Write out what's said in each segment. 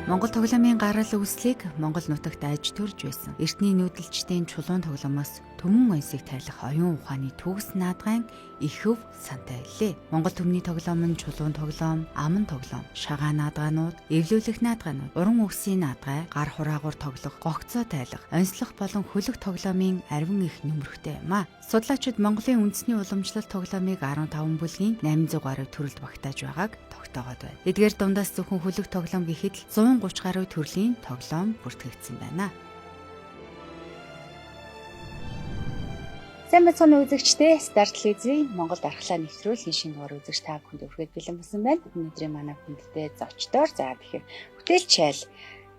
Монгол тоглоомын гарал үүслийг Монгол нутагт аж төрж байсан. Эртний нүүдэлчдийн чулуун тогломоос төмөн онсыг тайлах оюун ухааны төгс наадгайн ихв сантай илээ. Монгол төмний тоглоом нь чулуун тоглоом, аман тоглоом, шагаа наадгаанууд, эвлүүлэх наадгаанууд, уран үгсийн наадгай, гар хураагуур тоглох, гогцоо тайлах, онцлох болон хөлөх тоглоомын арвин их нөмрөхтэй юм а. Судлаачид Монголын үндэсний уламжлалт тоглоомыг 15 бүлгийн 800 гаруй төрөлд багтааж байгааг тогтоогоод байна. Эдгээр дундаас зөвхөн хөлөх тоглоом гэхэд л 130 гаруй төрлийн тоглоом бүртгэгдсэн байна. Сайн бацхан үзэгчдээ Star телевизийн Монгол дархлаа нэвтрүүлгийн шинэ дугаар үзэгч та бүхэнд өргөд бэлэн болсон байна. Өнөөдрийн манай хүндэтэй зочдоор тэгэхээр бүтээлчайл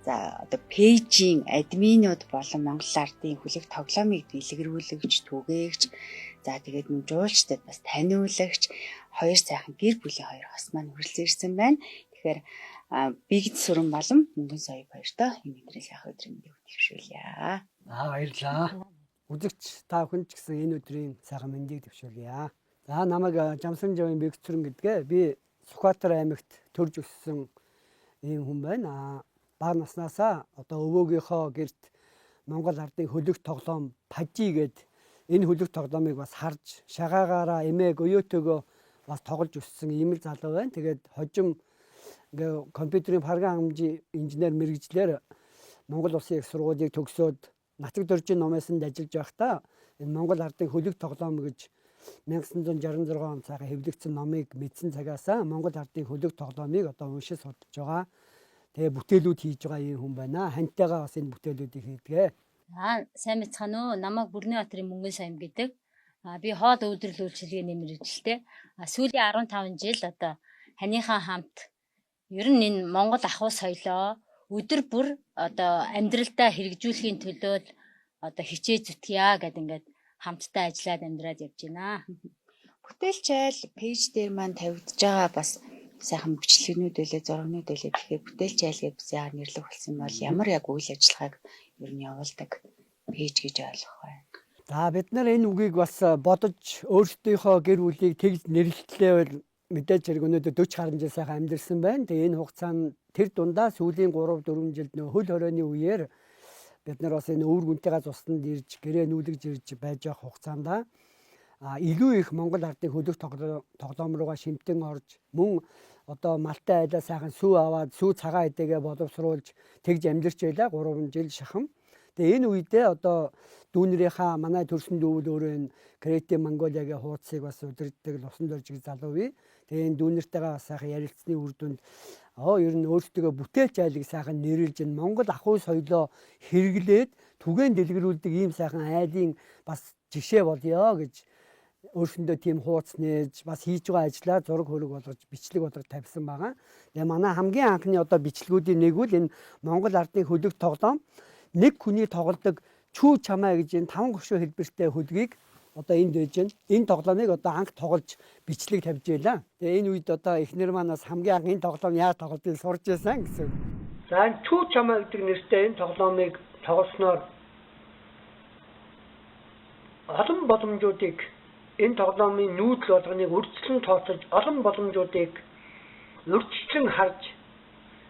одоо пэйжийн админууд болон Монгол ардын хөлөг тоглоомыг дэлгэрүүлэгч, түгээгч, тэгээд жуулчдад бас таниулагч хоёр сайхан гэр бүлийн хоёр хос маань хүрэлцэн ирсэн байна. Тэгэхээр бигд сүрэн болон мөнгөн соёг хоёртоо энэ өдрийн яг өдрийн мэндийг төвшүүлье. Баярлалаа. Үзэгч та бүхэн ч гэсэн энэ өдрийн сайхан мэндийг төвшүүлье. За намайг Жамсанжавын бигд сүрэн гэдгээ. Би Сүхбаатар аймагт төрж өссөн ийм хүн байна. Бага наснаасаа одоо өвөөгийнхөө гэрт Монгол ардын хөлөг тоглоом пажи гээд энэ хөлөг тоглоомыг бас харж шагаагаараа эмээг өөөтөөгөө бас тоглож өссөн ийм л залуу байна. Тэгээд хожим компьютерийн програм хэмжээ инженер мэргэжлэр Монгол Улсын их сургуулийг төгсөөд Нацаг дөржин номосонд ажиллаж байхдаа энэ Монгол ардын хөлөг тоглоом гэж 1966 он цагаар хэвлэгдсэн номыг мэдсэн цагаасаа Монгол ардын хөлөг тоглоомыг одоо уншиж судалж байгаа. Тэгээ бүтээлүүд хийж байгаа юм хүн байна. Хантайгаа бас энэ бүтээлүүдийг хийдгээ. Сайн мэцхан уу. Намайг Бүрнэбаатарын мөнгөн соём гэдэг. Би хоол үйлдвэрлэл үйлчилгээний мэргэжилтэй. Сүүлийн 15 жил одоо ханийхан хамт ер нь энэ Монгол ахуй соёлоо өдөр бүр одоо амьдралдаа хэрэгжүүлэхийн төлөө одоо хичээ зүтгэя гэдэг ингээд хамтдаа ажиллаад амьдраад явж байна. Бүтээлчайл пэйж дээр маань тавигдж байгаа бас сайхан бичлэгнүүд үлээ, зургнууд үлээ тэгэхээр бүтээлчайл гэж бас яагаад нэрлэх болсон бол ямар яг үйл ажиллагааг ер нь явуулдаг пэйж гэж ойлгох вэ? За бид нар энэ үгийг бас бодож өөрсдийнхөө гэр бүлийг тэгж нэрлэлтээ мэдээж хэрэг өнөөдөр 40 гаруй жил сайхан амьдэрсэн байна. Тэгээ энэ хугацаанд тэр дундаа сүүлийн 3-4 жилд нөө хөл хорионы үеэр бид нар бас энэ өвөр гүнтэйгээ цуснд ирж гэрээ нүүлгэж ирж байж байгаа хугацаанд илүү их Монгол ардын хөлөг тоглоом руугаа шимтэн орж мөн одоо малтай айлаа сайхан сүү аваад сүү цагаан эдэгээ боловсруулж тэгж амьдэрч байлаа 3 жил шахам. Тэгээ энэ үедээ одоо дүүнэрийнхаа манай төрсөн дүүл өөрөө энэ Креатив Монголиагийн хуудсыг бас удирддаг Лусан дөржиг залуу бий. Тэгээ энэ дүүнэртэйгээ бас сайхан ярилцсны үр дүнд ер нь өөрсдөө бүтээлч айлыг сайхан нэрлж энэ Монгол ахуй соёлоо хэрэглээд түгээн дэлгэрүүлдэг ийм сайхан айлын бас жишээ болёо гэж өөрсөндөө тийм хуудас нээж бас хийж байгаа ажлаа зураг хөрөг болгож бичлэг болгож тавьсан байгаа. Тэгээ манай хамгийн анхны одоо бичлэгүүдийн нэг үл энэ Монгол ардын хөлөг тоглоом нэг хүний тоглодог чүү чамаа гэж энэ 5 гошуу хэлбэртэй хөлгийг одоо энд байж байна. Энэ тоглоомыг одоо анх тоглож бичлэг тавьж байлаа. Тэгээ энэ үед одоо эхнэр манаас хамгийн анх энэ тоглоом яаж тоглодгийг сурч байсан гэсэн. За энэ чүү чамаа гэдэг нэртэй энэ тоглоомыг тоглосноор олон боломжуудыг энэ тоглоомын нүүдэл болгоныг үргэлжлэн тооцож олон боломжуудыг үргэлжлэн харж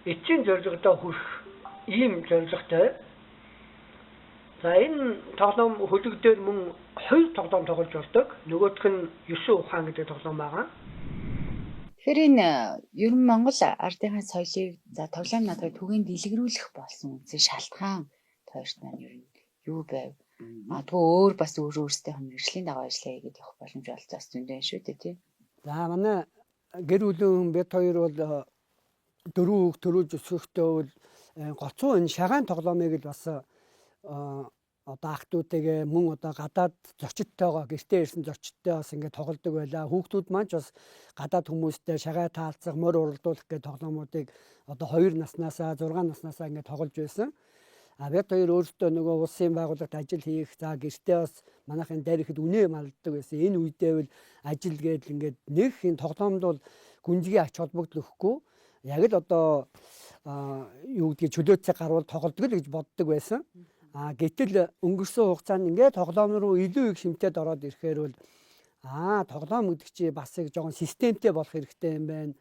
эцсийн зорилгодоо хүрэх ийм зорилготой. За энэ тоглоом хөлөг дээр мөн 2 тоглоом тоглож болдог. Нөгөөх нь 9 ухаан гэдэг тоглоом байгаа. Тэгэхээр энэ ер нь Монгол ардынхаа соёлыг тоглоом наадгыг түгээн дэлгэрүүлэх болсон үндсэн шалтгаан хоёрт маань ер нь юу байв? Магадгүй өөр бас өөрсдийнхөө мэргэжлийн дагуу ажиллаа хийгээд явах боломж олцоос зөндөө шүү дээ тий. За манай гэр бүлийн бид хоёр бол 4 хүүхд төрүүлж өсөхдөө бол гоцоо энэ шагаан тоглоомыг л бас одоо ах トゥ утэйгээ мөн одоо гадаад зочдтойгоо гэртээ ирсэн зочдтой бас ингээд тоглодог байлаа. Хүүхдүүд маань ч бас гадаад хүмүүстэй шагаа таалцах, морь уралдуулах гэх тоглоомуудыг одоо 2 наснаасаа 6 наснаасаа ингээд тоглож байсан. Бид хоёр өөрсдөө нөгөө улсын байгууллагт ажил хийх, за гэртээ бас манайхын дарихад үнэ малддаг байсан. Энэ үедээ бол ажил гээд ингээд нэг энэ тоглоомд бол гүнзгий ач холбогдол өгөхгүй яг л одоо юу гэдгийг чөлөөцөө гарвал тоглодог л гэж боддог байсан. Гэтэл өнгөрсөн хугацаанд ингээд тоглоом руу илүү их шимтээд ороод ирэхээр бол тоглоом гэдэг чи бас их жоохон системтэй болох хэрэгтэй юм байна.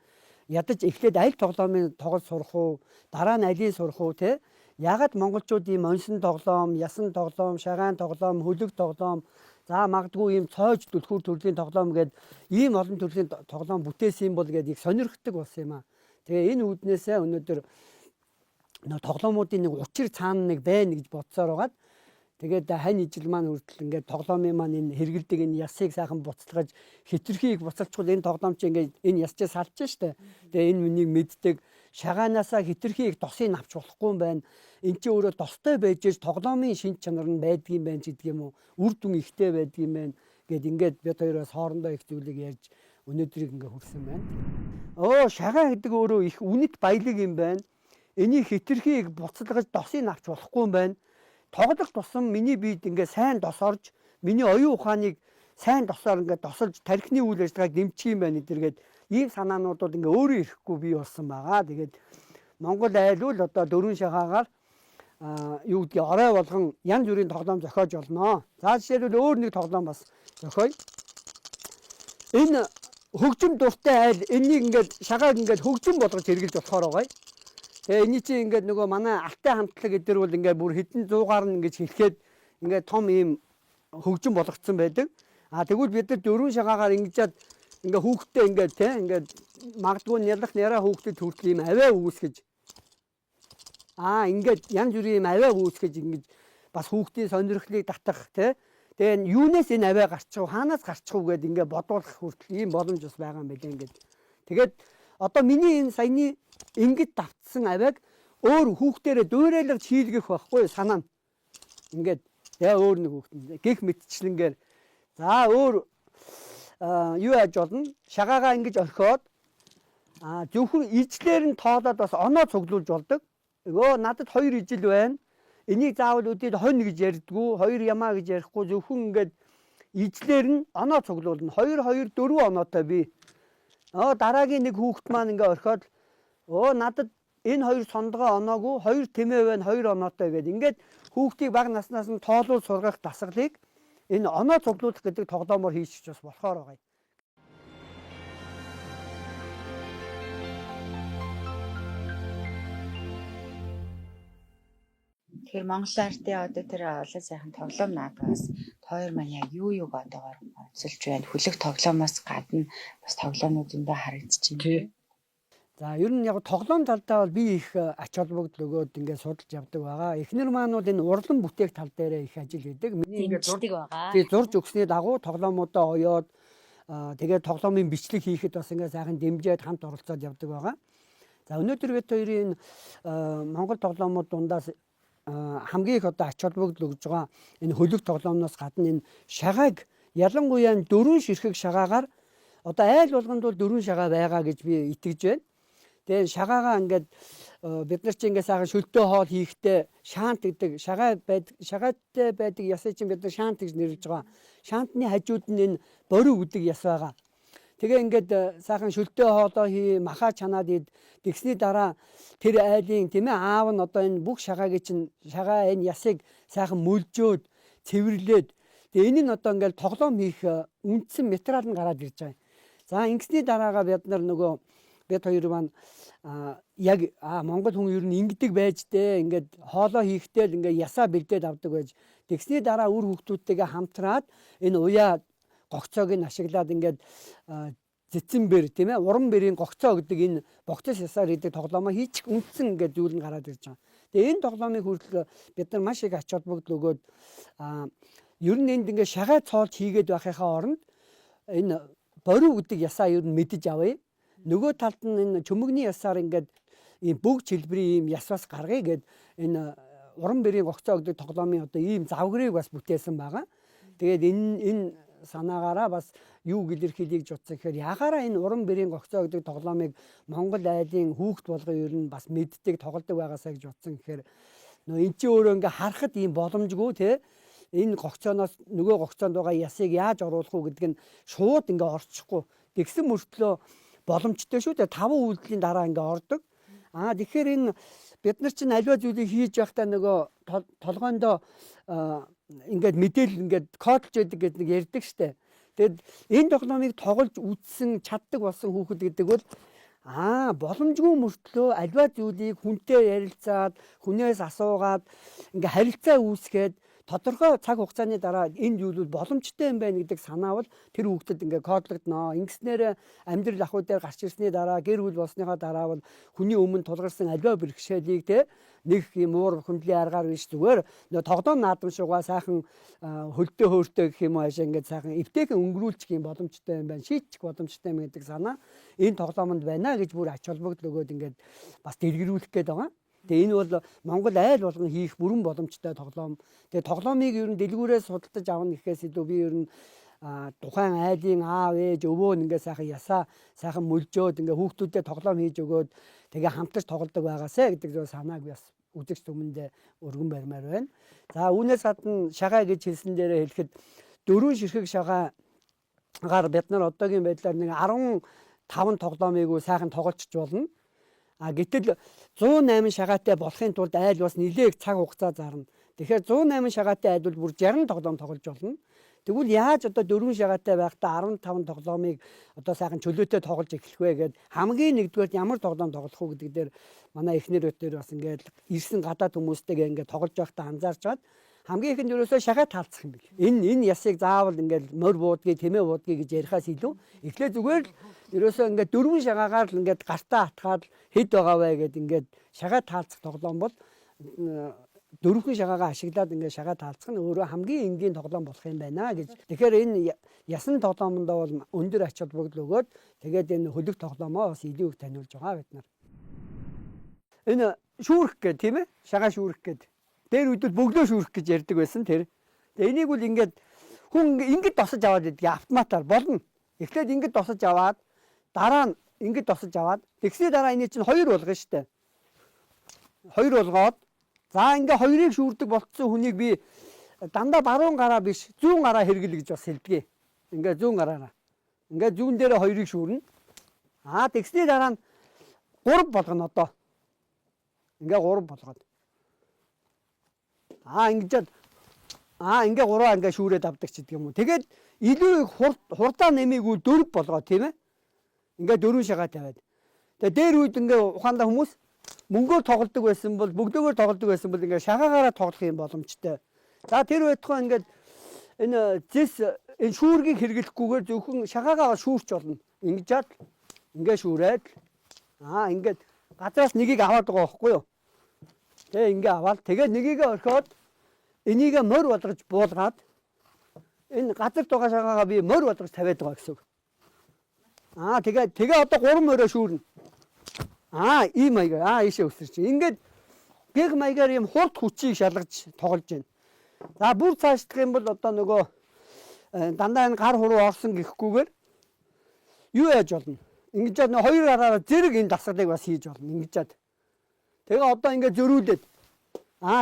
ядаж эхлээд аль тоглоомын тоглож сурах уу, дараа нь алийг сурах уу те. Ягаад монголчууд ийм онсон тоглоом, ясан тоглоом, шагаан тоглоом, хөлөг тоглоом, за магадгүй ийм цоож түлхүүр төрлийн тоглоом гээд ийм олон төрлийн тоглоом бүтээсэн бол гээд их сонирхдаг болсон юм аа. Тэгээ энэ үүднээсээ өнөөдөр тоглоомуудын нэг учир цаана нэг байна гэж бодсоор байгаад тэгээд хань ижил маань хүртэл ингээд тоглоомын маань энэ хэрэгэлдэг энэ ясыг сайхан буцалгаж хитрхийг буцалчихвал энэ тоглоом чи ингээд энэ ясчээ салж штэ. Тэгээ энэ үнийг мэддэг шагаанаасаа хитрхийг досыг авч болохгүй юм байна. Энд чи өөрөө достой байж тоглоомын шин чанар нь байдгийм байх гэдэг юм уу? Үр дүн ихтэй байдгийм байх гэд ингээд бид хоёроос хоорондоо их зүйлийг ярьж өнөөдрийг ингээд хүрсэн байна. Шагаа гэдэг өөрөө их үнэт баялаг юм байна. Энийг хитрхийг буцалгаж досыг авч болохгүй юм байна. Тоглох тусам миний биед ингээд сайн досорж, миний оюун ухааныг сайн досоор ингээд досолж тархины үйл ажиллагааг дэмжих юм байна гэдэргээд ийм санаануудад ингээд өөрөө ирэхгүй бий болсон байгаа. Тэгээд Монгол айлвал одоо дөрвөн шагаагаар юу гэдгийг орой болгон янз бүрийн тоглоом зохиож олноо. За жишээлбэл өөр нэг тоглоом бас зохиоё. Энэ хөгжим дуртай айл энийг ингээд шагааг ингээд хөгжим болгож хэрэгжилж болохоор байгаа. Тэгээ энэ чинь ингээд нөгөө манай алтай хамтлаг гэдэр бол ингээд бүр хэдэн зуугаар нь ингэж хэлэхэд ингээд том ийм хөгжим болгоцсон байдаг. Тэгвэл бид нар дөрвөн шагаагаар ингэжээд ингээд хүүхдтэй ингээд те ингээд магадгүй нялах няраа хүүхдэд хүртэл ийм аваа үүсгэж ингээд янз бүрийн ийм аваа үүсгэж ингэж бас хүүхдийн сонирхлыг татах те. Тэгээ юунаас энэ аваа гарчих вэ? Хаанаас гарчих вэ гэдээ ингээд бодуулах хүртэл ийм боломж бас байгаа юм байна ингээд. Тэгээд одоо миний энэ саяны ингэж давтсан авааг өөр хүүхдээрээ дуурайлгаж хийлгэх байхгүй санаа нь. Ингээд яа өөр нэг хүүхд гих мэтчлэнгээр за өөр юу яаж болно? Шагаагаа ингэж орхиод зөвхөн ижлэр нь тоолоод бас оноо цуглуулж болдог. Надад 2 ижил байна. Энийг заавал үдээд хонь гэж ярьдгүү, 2 ямаа гэж ярихгүй зөвхөн ингээд ижлэр нь оноо цуглуулна. 2 4 оноотой би. Дараагийн нэг хүүхд маань ингээ орхиод надад энэ 2 сондгоо оноогүй 2 тэмээ байна 2 оноотой гэдэг. Ингээд хүүхдийг бага наснаас нь тоолуул сургах дасгалыг энэ оноо цуглуулах гэдэг тоглоомоор хийчих бас болохоор байгаа юм. Тэгэхээр Монгол ардын одоо тэр олон сайхан тоглоом наадгаас хоёр маань яг юу одоогоор онцолж байна. Хөлөг тоглоомоос гадна бас тоглоомнууд зөндөө харагдчихэв. За ер нь яг тоглоом талдаа бол би их ач холбогдол өгөөд ингээд судалж явдаг байгаа. Эхнэр маань бол энэ урлан бүтээх тал дээр их ажил хийдэг. Миний ингээд зурдаг байгаа. Би зурж өгсний дагуу тоглоомуудаа оёод тэгээд тоглоомын бичлэг хийхэд бас ингээд сайхан дэмжиж хамт оролцоод явдаг байгаа. За өнөөдөр бид хоёрын Монгол тоглоомууд дундаас хамгийн их одоо ач холбогдол өгж байгаа энэ хөлөг тоглоомноос гадна энэ шагааг ялангуяа 4 ширхэг шагаагаар одоо айл болгонд бол 4 шагаа байгаа гэж би итгэж байна. Тэгээ шагаагаа ингээд бид нар чи ингээд сайхан шөлтөө хоол хийхдээ шаант гэдэг шагаатай байдаг ясаа чинь бид нар шаант гэж нэрлэж байгаа. Шаантны хажууд нь энэ борив гэдэг яс байгаа. Тэгээ ингээд сайхан шөлтөө хоолоо махаа чанаад ид тэгсний дараа тэр айлын тийм ээ аав нь одоо энэ бүх шагаагийн чинь шагаа энэ ясыг сайхан мөлжөөд цэвэрлээд тэгээ энэ нь одоо ингээд тоглоом хийх үндсэн материал нь гараад ирж байгаа. За ингэсний дараагаа бид нар нөгөө бид хоёр маань яг Монгол хүн ер нь ингэдэг байж дээ ингээд хоолоо хийхдээ л ингээд ясаа бэлдээд авдаг байж тэгсний дараа үр хүүхдүүдтэйгээ хамтраад энэ уяа гогцоог нь ашиглаад ингээд цэцэнбэр тийм ээ уран бэрийн гогцоо гэдэг энэ богцос ясаар хийдэг тоглоомоо хийчих үндсэн ингээд зүйл нь гараад ирж байгаа. Тэгээ энэ тоглоомын хүртэл бид нар маш их ач холбогдол өгөөд ер нь энд ингээд шагаа цоолж хийгээд байхынхаа оронд энэ борив гэдэг ясаа ер нь мэдэж авъя. Нөгөө талд нь энэ чөмөгний ясаар ингээд ийм бүгд хэлбэрийн ийм яс бас гаргая гэд энэ уран бэрийн гогцоо гэдэг тоглоомын одоо ийм завгрыг бас бүтээсэн байгаа. Тэгээд энэ санаагаараа бас юу илэрхийлж утсан гэхээр ягаараа энэ уран бэрийн гогцоо гэдэг тоглоомыг Монгол айлын хүүхд болгон ер нь бас мэддэг тоглодог байгаасаа гэж утсан гэхээр нөө эн чинь өөрөө ингээ харахад ийм боломжгүй те энэ гогцооноос нөгөө гогцоонд байгаа ясыг яаж оруулах уу гэдг нь шууд ингээ орчихгүй тэгсэн мөртлөө боломжтой шүү дээ 5 үйлдэлийн дараа ингээ ордог. Тэгэхээр энэ бид нар чинь аливаа зүйлийг хийж байхдаа нөгөө толгойндоо ингээд мэдээлэл ингээд кодж яадаг гэдэг нэг ярьдаг штэ. Тэгэд энэ тоглоомыг тоглож үзсэн чаддаг болсон хүүхэд гэдэг бол боломжгүй мөртлөө альва зүйлийг хүнтэй ярилцаад, хүнээс асуугаад ингээ харилцаа үүсгээд тодорхой цаг хугацааны дараа энэ зүйл боломжтой юм байна гэдэг санаа бол тэр хүүхдэд ингээ кодлогдноо. Ингэснээр амьдрал ахуй дээр гарч ирсний дараа гэр бүл болсныхоо дараа бол хүний өмнө тулгарсан альва бэрхшээлийг те нэг юм уур хүндлийн аргаар биш зүгээр нөө тоглоом наадамшуугаа сайхан хөлтөө хөөртөө гэх юм уу ашиг ингээ сайхан эвтэйхэн өнгөрүүлчих юм боломжтой юм байна. Шийдчих боломжтой юм гэдэг санаа энэ тоглоомонд байна гэж бүр ач холбогдол өгөөд ингээд бас дэлгэрүүлэх гээд байгаа. Тэгээ энэ бол Монгол айл болгон хийх бүрэн боломжтой тоглоом. Тэгээ тоглоомыг ер нь дэлгүүрээс судалдаж авах гэхээс илүү би ер нь тухайн айлын аав ээж өвөө ингээ сайхан ясаа сайхан мөлжөөд ингээ хүүхдүүдэд тоглоом хийж өгөөд тэгээ хамтарч тоглодог байгаасаа гэдэг зөв санааг бас үзэгч түмэндээ өргөн барьмаар байна. За үүнээс гадна шагаа гэж хэлсэн дээрээ хэлэхэд 4 ширхэг шагаагаар бид нар одоогийн байдлаар нэг 15 тоглоомыг сайхан тоглолцож болно. Гэтэл 108 шагаатай болохын тулд айл бас нэлээд цаг хугацаа зарна. Тэгэхээр 108 шагаатай айл бол бүр 60 тоглоом тоглож болно. Тэгвэл яаж одоо 4 шагаатай байхдаа 15 тоглоомыг одоо сайхан чөлөөтэй тоглож эхлэх вэ гэхэд хамгийн нэгдүгээр ямар тоглоом тоглох уу гэдэг дээр манай эхнэр өтөр бас ингээд ирсэн гадаад хүмүүстэйгээ ингээд тоглож байхдаа анзаарч чад хамгийн ихэнд ерөөсөө шагаа таалцах юм бэл. Энэ ясыг заавал ингээд мөр буудгийг тэмээ буудгийг гэж ярихаас илүү эхлээ зүгээр л ерөөсөө ингээд 4 шагаагаар л ингээд гартаа атгаад хэд байгаа вэ гэд ингээд шагаа таалцах тоглоом бол 4 шагаагаа ашиглаад ингээд шагаа таалцах нь өөрөө хамгийн энгийн тоглоом болох юм байна гэж. Тэгэхээр энэ ясан тоглоомонд бол өндөр ач холбогдол өгөөд тэгээд энэ хөлөг тоглоомоо бас илүү их таниулж байгаа бид нар. Энэ шүүрэх гэх тийм ээ шагаа шүүрэх гэдэг. Дээр үдэл бөглөө шүүрэх гэж ярьдаг байсан тэр. Тэгээ энийг бол ингээд хүн ингээд тосож аваад идэх автоматар болно. Эхлээд ингээд тосож аваад дараа нь ингээд тосож аваад тэгсний дараа энийг чинь 2 болгоно штэ. 2 болгоод за ингээд 2-ыг шүүрдэг болцсон хүнийг би дандаа баруун гараа биш зүүн гараа хэрэгэл гэж бас хэлдэг. Ингээд зүүн гараараа. Ингээд зүүн дээр 2-ыг шүүрнэ. Тэгсний дараа нь 3 болгоно одоо. Ингээд 3 болгоод ингээд ингээ 3 ингээ шүүрээд авдаг ч гэдэг юм уу. Тэгээд илүү хурдаа нэмийгүү 4 болгоо тийм ээ. Ингээ 4 шагаа тавиад. Тэгээд дээр үед ингээ ухаандаа хүмүүс мөнгөөр тоглодог байсан бол бүгдөөгөр тоглодог байсан бол ингээ шагаагаараа тоглох юм боломжтой. За тэр байтугай ингээ энэ зэс энэ шүүргийг хэрэглэхгүйгээр зөвхөн шагаагаа шүүрч болно. Ингэжээд ингээ шүүрээд ингээд газраас нэгийг аваад байгаа байхгүй юу? Тэгээ ингээ аваад тэгээд нэгийг орхиод энийг мөр болгож буулгаад энэ газар тугаа шагаагаа би мөр болгож тавиад байгаа гэсэн үг. Тэгээ одоо 3 мөрөө шүүрнэ. Ийм маягаар ийшээ өсөрч. Ингээд гэг маягаар юм хурд хүчийг шалгаж тоглож байна. За бүр цаашлах юм бол одоо нөгөө дандаа энэ гар хуруу орсон гэхгүйгээр юу яаж болно? Ингэж нэг 2 гараараа зэрэг энэ дасгалыг бас хийж болно. Ингэжээд. Тэгээ одоо ингээд зөрүүлээд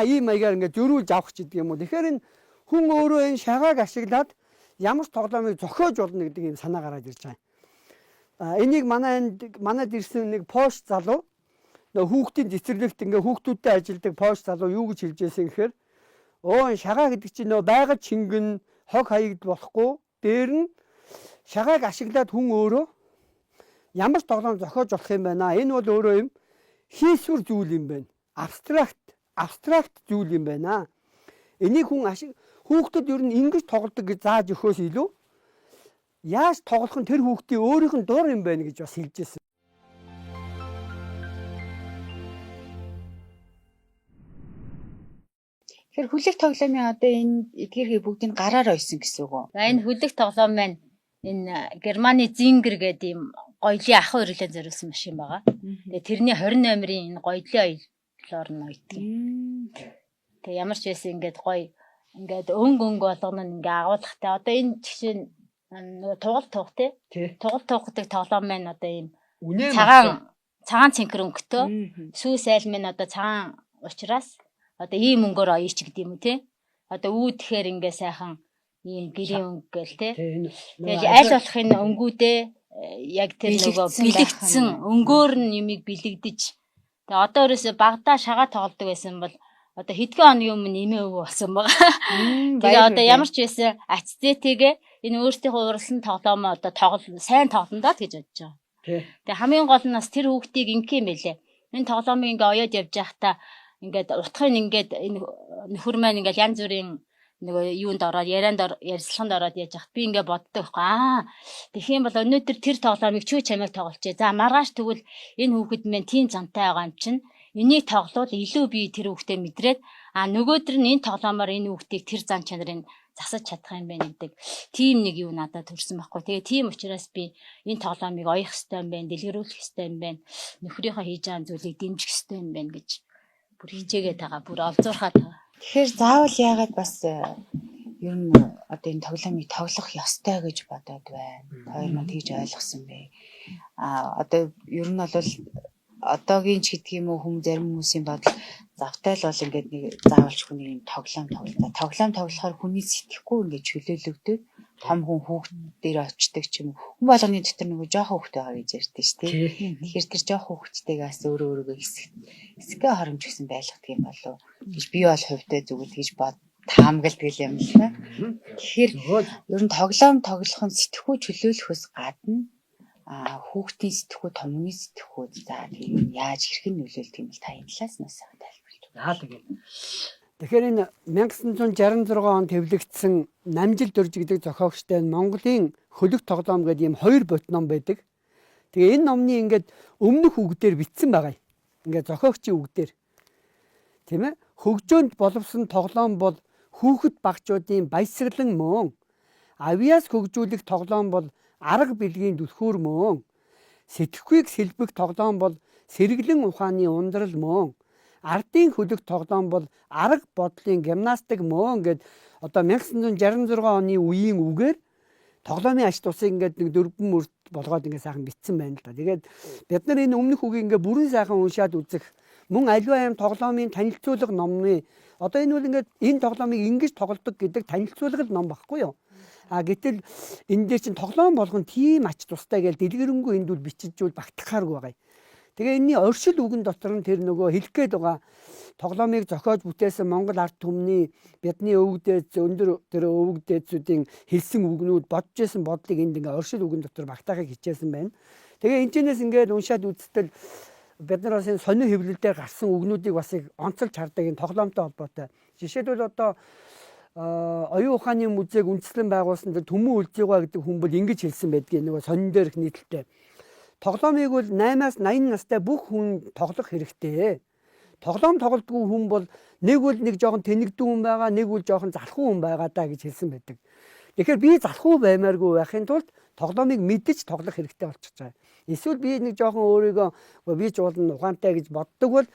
ийм маягаар ингээд зөрүүлж авах ч гэдэг юм уу. Тэгэхээр энэ хүн өөрөө энэ шагааг ашиглаад ямар ч тоглоомыг зохиож болно гэдэг юм санаа гараад ирж байгаа. Энийг манайд ирсэн нэг пост залуу нөө хүүхдийн цэцэрлэгт ингээ хүүхдүүдтэй ажилладаг пост залуу юу гэж хэлж байсан гэхээр шагаа гэдэг чинь нөө байгаль чингэн хог хаягд болохгүй дээр нь шагааг ашиглаад хүн өөрөө ямар ч тоглоом зохиож болох юм байна. Энэ бол өөрөө юм хийсвэр зүйл юм байна. Абстракт зүйл юм байна. Энийг хүүхдэд ер нь ингэж тоглодог гэж зааж өгөхөөс илүү яаж тоглох нь тэр хүүхдийн өөрийнх нь дур юм байна гэж бас хэлж ирсэн. Тэгэхээр хүлэг тоглоомын одоо энэ эдгээрхий бүгдийг гараар ойсон гэсэн үг үү? За энэ хүлэг тоглоом маань энэ Германы Зингер гэдэг ийм гоёлын ахуй өрлөө зориулсан машин байгаа. Тэгээ тэрний 20 номерын энэ гоёлын оёлоор нь ойддаг. Тэгээ ямар ч байсан ингээд гоё ингээд өнгө болгоно ингээ агуулгатай. Одоо энэ жишээ нөгөө тугал тух тий. Тугал тухдаг тоглоом маань одоо ийм цагаан цэнхэр өнгөтэй. Сүүс айл маань одоо цагаан учраас одоо ийм өнгөөр оёч гэдэг юм уу тий. Одоо үүдхээр ингээ сайхан ийм гэрийн өнгө гэл тий. Тэгээд аль болох энэ өнгүүдээ яг тэр нөгөө бэлэгдсэн өнгөөр нь юмыг бэлэгдэж. Тэгээ одоо ерөөсө багада шагаа тоглодог байсан бол одоо хэдхэн хоногийн өмнө нэмээ өв болсон байгаа. Тэгээ одоо ямар ч байсан ацтээтэйгээ энэ өөртөө уралсан тоглоомоо одоо сайн тоглоно даа гэж бодож байгаа. Тий. Тэгээ хамгийн гол нь бас тэр хүүхдийг ингэх юм байлээ. Энэ тоглоомыг ингээ оёод явж байхдаа ингээд утгын ингээд энэ нөхөр маань ингээд янз бүрийн нөгөө юунд ороод ярилцлаганд ороод яаж яхад би ингээ боддог байхгүй. Тэгэх юм бол өнөөдөр тэр тоглоомыг чүү чамайг тоглолцъя. За маргааш тэгвэл энэ хүүхэд минь тийм зантай байгаа юм чинь энийг тоглоод илүү би тэр хүүхдээ мэдрээд нөгөөдөр нь энэ тоглоомоор энэ хүүхдийг тэр зан чанарыг засаж чадах юм байна гэдэг тийм нэг юу надад төрсэн байхгүй. Тэгээ тийм учраас би энэ тоглоомыг оёх хэрэгтэй юм байна, дэлгэрүүлэх хэрэгтэй юм байна. Нөхрийнхөө хийж байгаа зүйлийг дэмжих хэрэгтэй юм байна гэж бүр хичээгээд байгаа, бүр олзуурхаад байгаа. Тэгэхээр заавал яагаад бас ер нь одоо энэ тоглоомыг тоглох ёстой гэж бодоод байна. Хоёр манд хийж ойлгосон бэ. Одоо ер нь бол одоогийн ч гэдэг юм уу зарим хүмүүсийн бодол завтай л бол ингээд нэг заавалч хүний тоглоом тоглоо. Тоглоом тоглохоор хүний сэтгэхгүй ингээд чөлөөлөгдөд том хүн хүүхд дээр очдөг ч юм уу. Хүн болгоны дотор нөгөө жоохон хүүхд байгаа гэж ярьдэн шүү дээ. Тэгэхээр тэр жоохон хүүхдтэйгээс өөрөөгөө хэсгээ хоромж гэсэн байлгадаг юм болов гэж би бол хувьдаа зүгэл гэж таамагладаг юм л да. Тэгэхээр ер нь тоглоом тоглох нь сэтгэхүй чөлөөлөхөөс гадна хүүхдийн сэтгэхүй, томны сэтгэхүй за тийм яаж хэрхэн нөлөөлдөг юм бол та энэ талаас нь сайн тайлбарлая. Тэгэхээр энэ 1966 он хэвлэгдсэн Намжил дөрж гэдэг зохиогчтой Монголын хөлөг тоглоом гэдэг ийм 2 бот ном байдаг. Тэгээ энэ номны ингээд өмнөх үгдээр бичсэн байгаа. Ингээд зохиогчийн үгдээр. Тийм ээ? Хөгжөөнд боловсон тоглоом бол хүүхэд багчуудын баясгалан мөн. Авиас хөгжүүлэх тоглоом бол арга билгийн түлхүүр мөн. Сэтгэхүйг сэлбэх тоглоом бол сэргэлэн ухааны ундрал мөн. Ардын хөлөг тоглоом бол арга бодлын гимнастик мөн гэд одоо 1966 оны үеийн үгээр тоглоомын ач тусыг ингээд нэг 4 мөрт болгоод ингээд сайхан бичсэн байна л да. Тэгээд бид нар энэ өмнөх үгийг ингээд бүрэн сайхан уншаад үзэх мөн аливаа юм тоглоомын танилцуулга номны одоо энэ үл ингээд энэ тоглоомыг ингэж тоглодог гэдэг танилцуулга ном багхгүй юу? Гэтэл энэ дээр чинь тоглоом болгон тийм ач тустай гэж дэлгэрэнгүй энд үл бичижүүл багтахааргүй байгаа. Тэгээ энэний оршил үгэн дотор нь тэр нөгөө хэлэх гээд байгаа тоглоомыг зохиож бүтээсэн Монгол ард түмний бидний өвгдөөц өндөр тэр өвгдөөцүүдийн хэлсэн үгнүүд бодж исэн бодлыг энд ингээ оршил үгэн дотор багтаахыг хичээсэн байна. Тэгээ энэчнээс ингээд уншаад үзтэл бид нар бас энэ сонио хэвлэлдээр гарсан үгнүүдийг бас онцолж хардаг энэ тоглоомтой холбоотой. Жишээлбэл одоо оюун ухааны музейг үндэслэн байгуулсан Төмөн Үлзийгаа гэдэг хүн бол ингэж хэлсэн байдгийг нөгөө сонин дээрх нийтлэлтэй. Тоглоомыг бол 8-аас 80 настай бүх хүн тоглох хэрэгтэй. Тоглоом тоглодгүй хүн бол нэг бол нэг жоохон тэнэгдүү хүн байгаа, нэг бол жоохон залхуу хүн байгаа даа гэж хэлсэн байдаг. Тэгэхээр би залхуу баймааргүй байхын тулд тоглоомыг мэдэж тоглох хэрэгтэй болчихж байгаа. Эсвэл би нэг жоохон өөрийгөө би ч бол ухаантай гэж боддог бол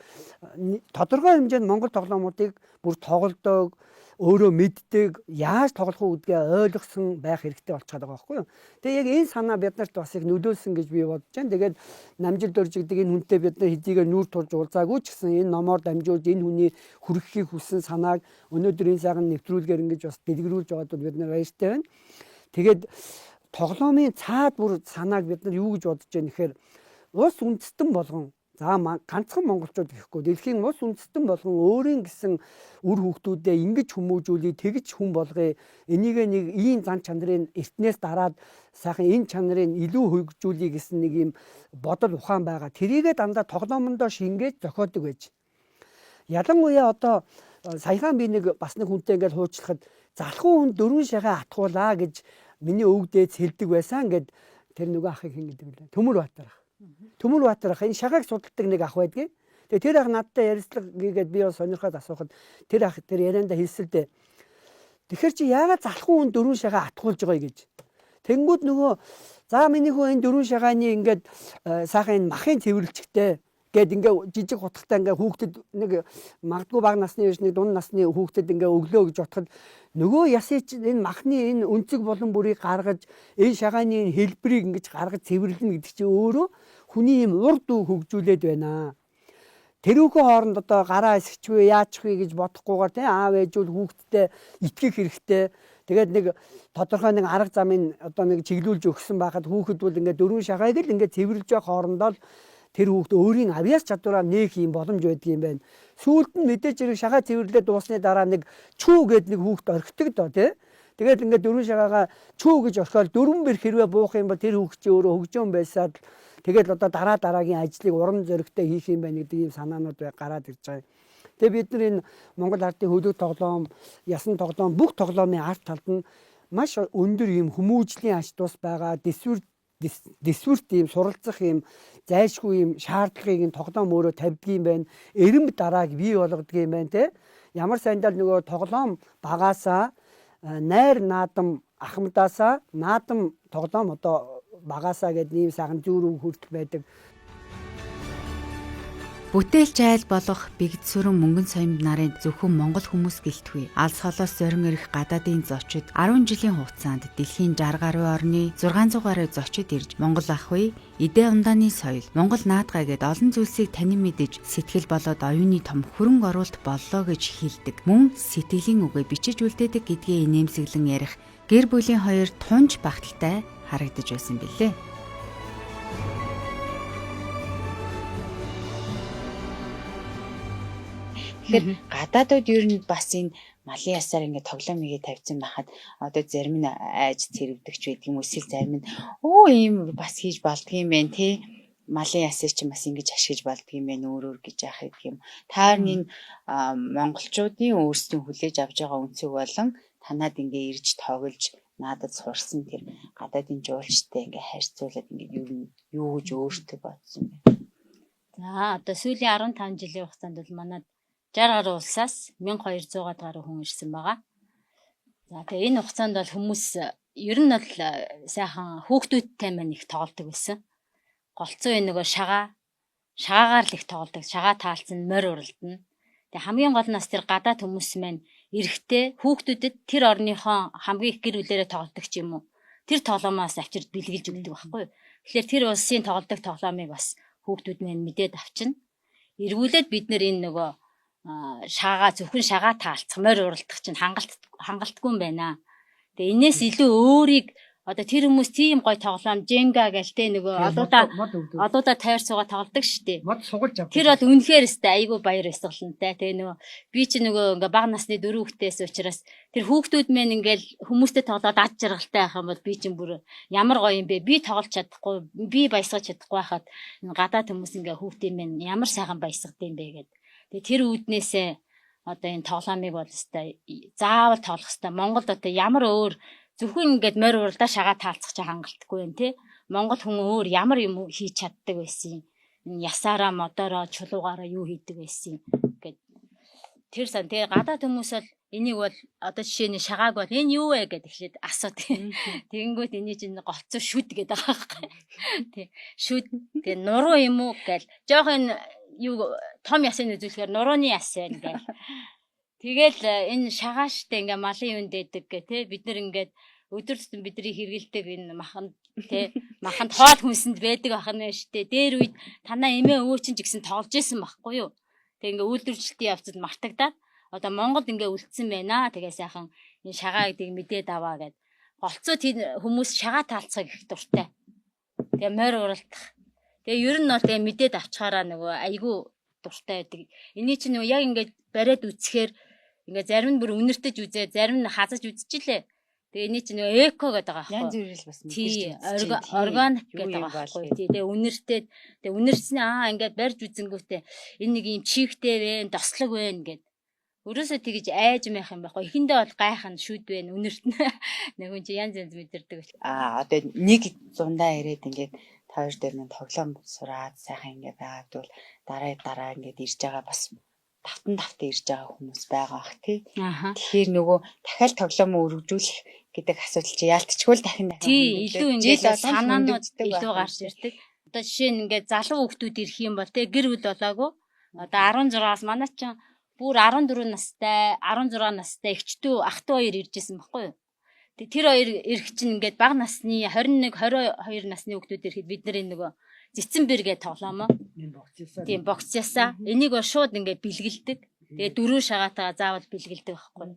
тодорхой хэмжээнд Монгол тоглоомуудыг бүр тоглодог, өөрөө мэддэг, яаж тоглох уу гэдгээ ойлгосон байх хэрэгтэй болчиход байгаа байхгүй юу. Тэгээ яг энэ санаа бид нарт бас их нөлөөлсөн гэж би бодож байна. Тэгээд Намжил дөрж гэдэг энэ хүнтэй бид нар хэдийгээр нүүр тулж уулзаагүй ч гэсэн энэ номоор дамжуулж энэ хүний хүргэхийг хүссэн санааг өнөөдөр энэ сайхан нэвтрүүлгээр ингэж бас дэлгэрүүлж байгаад бол бид нар баяртай байна. Тэгээд тоглоомын цаад бүр санааг бид нар юу гэж бодож байна гэхээр улс үндэстэн болгон ганцхан монголчууд гэхгүй дэлхийн улс үндэстэн болгон өөрийн гэсэн үр хүүхдүүдэд ингэж хүмүүжүүлээ тэгж хүн болгоё. Энийг нэг ийм зан чанарын эртнээс дараад сайхан энэ чанарыг илүү хөгжүүлэе гэсэн нэг юм бодол ухаан байгаа. Тэрийгээ дандаа тоглоомондоо шингээж зохиодог байж. Ялангуяа одоо саяхан би нэг бас нэг хүнтэй ингээд хуучлахад залхуу хүн 4 шагаа атгуулаа гэж миний өвгдөөд хэлдэг байсан гэд тэр нөгөө ахыг хин гэдэг лээ. Төмөр Баатар ах. Төмөр Баатар ах энэ шагааг судалдаг нэг ах байдгийг. Тэгээ тэр ах надтай ярилцлага хийгээд би бас сонирхоод асуухад тэр ах тэр ярианда хэлсэлдээ. Тэгэхэр чи яагаад залхуу хүн 4 шагаа атгуулж байгаа гэж. Тэнгүүд нөгөө за миний хөө энэ 4 шагааны ингээд сайхан энэ махын цэвэрлэгчтэй гэд ингээ жижиг хутгатай ингээ хүүхдэд нэг магадгүй бага насны биш нэг дунд насны хүүхдэд ингээ өглөө гэж бодоход нөгөө ясыч энэ махны энэ өнцөг болон бүрийг гаргаж энэ шагааны хэлбэрийг ингэж гаргаж цэвэрлэнэ гэдэг чинь өөрөө хүний юм урд уу хөгжүүлээд байна. Тэрүүхэн хооронд одоо гараа эсгчвэ яачих вэ гэж бодохгүйгээр тийм аав ээжүүд хүүхдтэй итгэх хэрэгтэй. Тэгээд нэг тодорхой нэг арга замын одоо нэг чиглүүлж өгсөн байхад хүүхэд бол ингээ 4 шагааг л ингээ цэвэрлж явах хоорондоо тэр хүүхд өөрийн авьяас чадвараа нээх юм боломж байдаг юм байна. Сүүлд нь мэдээж хэрэг шагаа цэвэрлээ дуусны дараа нэг чүү гэд нэг хүүхд орхидог доо тий. Тэгээд ингээд 4 шагаагаа чүү гэж орхиол 4 бэр хэрвээ буух юм бол тэр хүүхд чи өөрөө хөгжөөн байсаад Тэгээд одоо дараагийн ажлыг урам зоригтой хийх юм байна гэдэг ийм санаанууд гараад ирж байгаа. Тэгээ бид нар энэ Монгол ардын хөлөг тоглоом, ясан тоглоом бүх тоглоомын арт талд нь маш өндөр ийм хүмүүжлийн ач тус байгаа. Дисвүрт ийм суралцах ийм зайлшгүй ийм шаардлагыг энэ тоглоом өөрөө тавьдгийм байна. Эрэм дарааг бий болгодог юм байна те. Ямар сайндаа нөгөө тоглоом багаасаа найр наадам ахмадаасаа наадам тоглоом одоо багаасаа гэдэг ийм сайхан зүүрүү хүртэл байдаг. Бүтээлч айл болох бэгд сүрэн мөнгөн соёмд нарын зөвхөн монгол хүмүүс гэлтгүй. Алс холоос зорин ирэх гадаадын зочид 10 жилийн хугацаанд дэлхийн 60 гаруй орны 600 гаруй зочид ирж Монгол ах уй, эдээ ундааны соёл, Монгол наадгай гэд олон зүйлсийг танин мэдэж сэтгэл болоод оюуны том хөрөнгө оруулалт боллоо гэж хэлдэг. Мөн сэтгэлийн үгээ бичиж үлдээдэг гэдгээ инээмсэглэн ярих гэр бүлийн хоёр тунж багталтай харагдаж байсан билээ. Тэгэхээр гадаадууд ер нь бас энэ малын ясаар ингээд тоглоом игээ тавьсан байхад одоо зарим нь айж цэрэгдэгч байдаг юм, эсвэл зарим нь ийм бас хийж болдгийм байх тий. Малын ясыг чинь бас ингэж ашиглаж болдгийм байх өөр гэж яах гэдэг юм. Таарны монголчуудын өөрсдийн хүлээж авч байгаа өнцөг болон танаад ингээ ирж тоглож надад сурсан тэр гадаадын жуулчтай ингээ харьцуулаад ингээ юу гэж өөртөө бодсон бэ? За одоо сүүлийн 15 жилийн хугацаанд бол манай 60 гаруй улсаас 1200 гаруй хүн ирсэн байгаа. За тэгээ энэ хугацаанд бол хүмүүс ер нь бол сайхан хүүхдүүдтэй маань их тоглодог байсан. Голцоо энэ нөгөө шагаагаар л их тоглодог. Шагаа таалцсан морь уралдана. Тэгээ хамгийн гол нь бас тэр гадаад хүмүүс маань эрэхтэй хүүхдүүдэд тэр орныхон хамгийн их гэр бүлээрээ тоглодог ч юм уу. Тэр тоглоомоос авчирд бэлгэлж өгдөг байхгүй юу. Тэгэхээр тэр улсын тоглодог тоглоомыг бас хүүхдүүд маань мэдээд авчина. Эргүүлээд бид нэр энэ нөгөө зөвхөн шагаа таалцах, морь уралдах чинь хангалтгүй юм байна. Тэгээ энэс илүү өөрийг одоо тэр хүмүүс тийм гой тоглоом Jenga гэлтэй нөгөө одуудаа тайр суугаа тоглодог штеп. Мод сугалж авдаг. Тэр бол үнэхээр өстэй айгүй баяр ёсголонтой. Тэгээ нөгөө би чи нөгөө ингээ бага насны 4 хүүхдээс учраас тэр хүүхдүүд мэн ингээл хүмүүстэй тоглоод ад жаргалтай байх юм бол би чинь бүр ямар гоё юм бэ? Би тоглож чадахгүй, би баясгаж чадахгүй байхад гадаад хүмүүс ингээ хүүхдийн мэн ямар сайхан баясгад юм бэ гэдэг. Тэгээ тэр үүднээсээ одоо энэ тоглоомыг бол өстэй заавал тоглох ёстой. Монголд одоо ямар өөр зөвхөн ингээд морь уралдаа шагаа таалцах чинь хангалтгүй юм тий. Монгол хүн өөр ямар юм хийж чаддаг байсан юм. Ясаараа, модороо, чулуугаараа юу хийдэг байсан гэд. Тэр сан тий гадаад хүмүүс бол энийг бол одоо жишээний шагааг бол энэ юу вэ гэд эхлээд асууд. Тэгэнгүүт эний чинь голцоо шүд гэдэг байгаа байхгүй. Тий. Шүд. Тэгээ нуруу юм уу гэл. Жохоо энэ юу том ясын үзүүлэхээр нурууны яс байна гээл. Тэгэл энэ шагааштай ингээ малын юунд дэдэг гэ тэ бид нар ингээд өдөр тутам бидний хэрэгэлдэг энэ маханд тэ маханд хоол хүнсэнд байдаг ахна штэ. Дээр үед танаа эмээ өвөө чинь ч гэсэн тоглож исэн байхгүй юу. Тэг ингээ үйлдвэрчлэлтийн явцад мартагдаад одоо Монголд ингээ үлдсэн байна. Тэгээ сайхан энэ шагаа гэдгийг мэдээд аваа гэд. Голцоо тэр хүмүүс шагаа таалцах их дуртай. Тэгээ морь уралдах. Тэгээ ер нь бол тэгээ мэдээд авчгаараа нөгөө айгүй дуртай байдаг. Эний чинь нөгөө яг ингээд бариад үцхээр ингээд зарим нь бүр үнэртэж үзээ, зарим нь хазаж үзчихлээ. Тэгээ эний чинь нөгөө эко гэдэг байгаа байхгүй. Янз бүрэл бас мэдээж органик гэдэг байгаа байхгүй. Тэгээ үнэртээд тэгээ үнэрснээ ингээд барьж үзэнгүүтээ энэ нэг юм чигтэй вэ, дослог вэ гэд. Өрөөсөө тэгэж айж мэх юм байхгүй. Эхэндээ бол гайхан шүд вэ, үнэртнэ. Нэг хүн чи янз мэдэрдэг. Одоо нэг зундаа ирээд ингээд хоёр дээр нь тоглоом сураад сайхан ингээд байгаад бол дараа ингээд ирж байгаа бас тавтан ирж байгаа хүмүүс байгаа бах тий. Тэгэхээр нөгөө дахиад тоглоом өргөжүүлэх гэдэг асуудал чи яалтчгүй л дахин тий илүү ингээд санаанууд илүү гарч ирдэг. Одоо жишээ нь ингээд залуу хүүхдүүд ирэх юм бол тий гэр бүл болоогүй. Одоо 16-аас манай ч бүр 14 настай 16 настай эгчтүү ахтуу хоёр иржсэн баггүй юу. Тэр хоёр ирэх чинь ингээд бага насны 21 22 насны хүүхдүүд ирэхэд бид нар энэ нөгөө цэцэнбэр гэ тоглоомоо. Тийм боксясаа. Энийг бол шууд ингээд бэлгэлдэг. Тэгээ дөрөв шагаатаа заавал бэлгэлдэг байхгүй.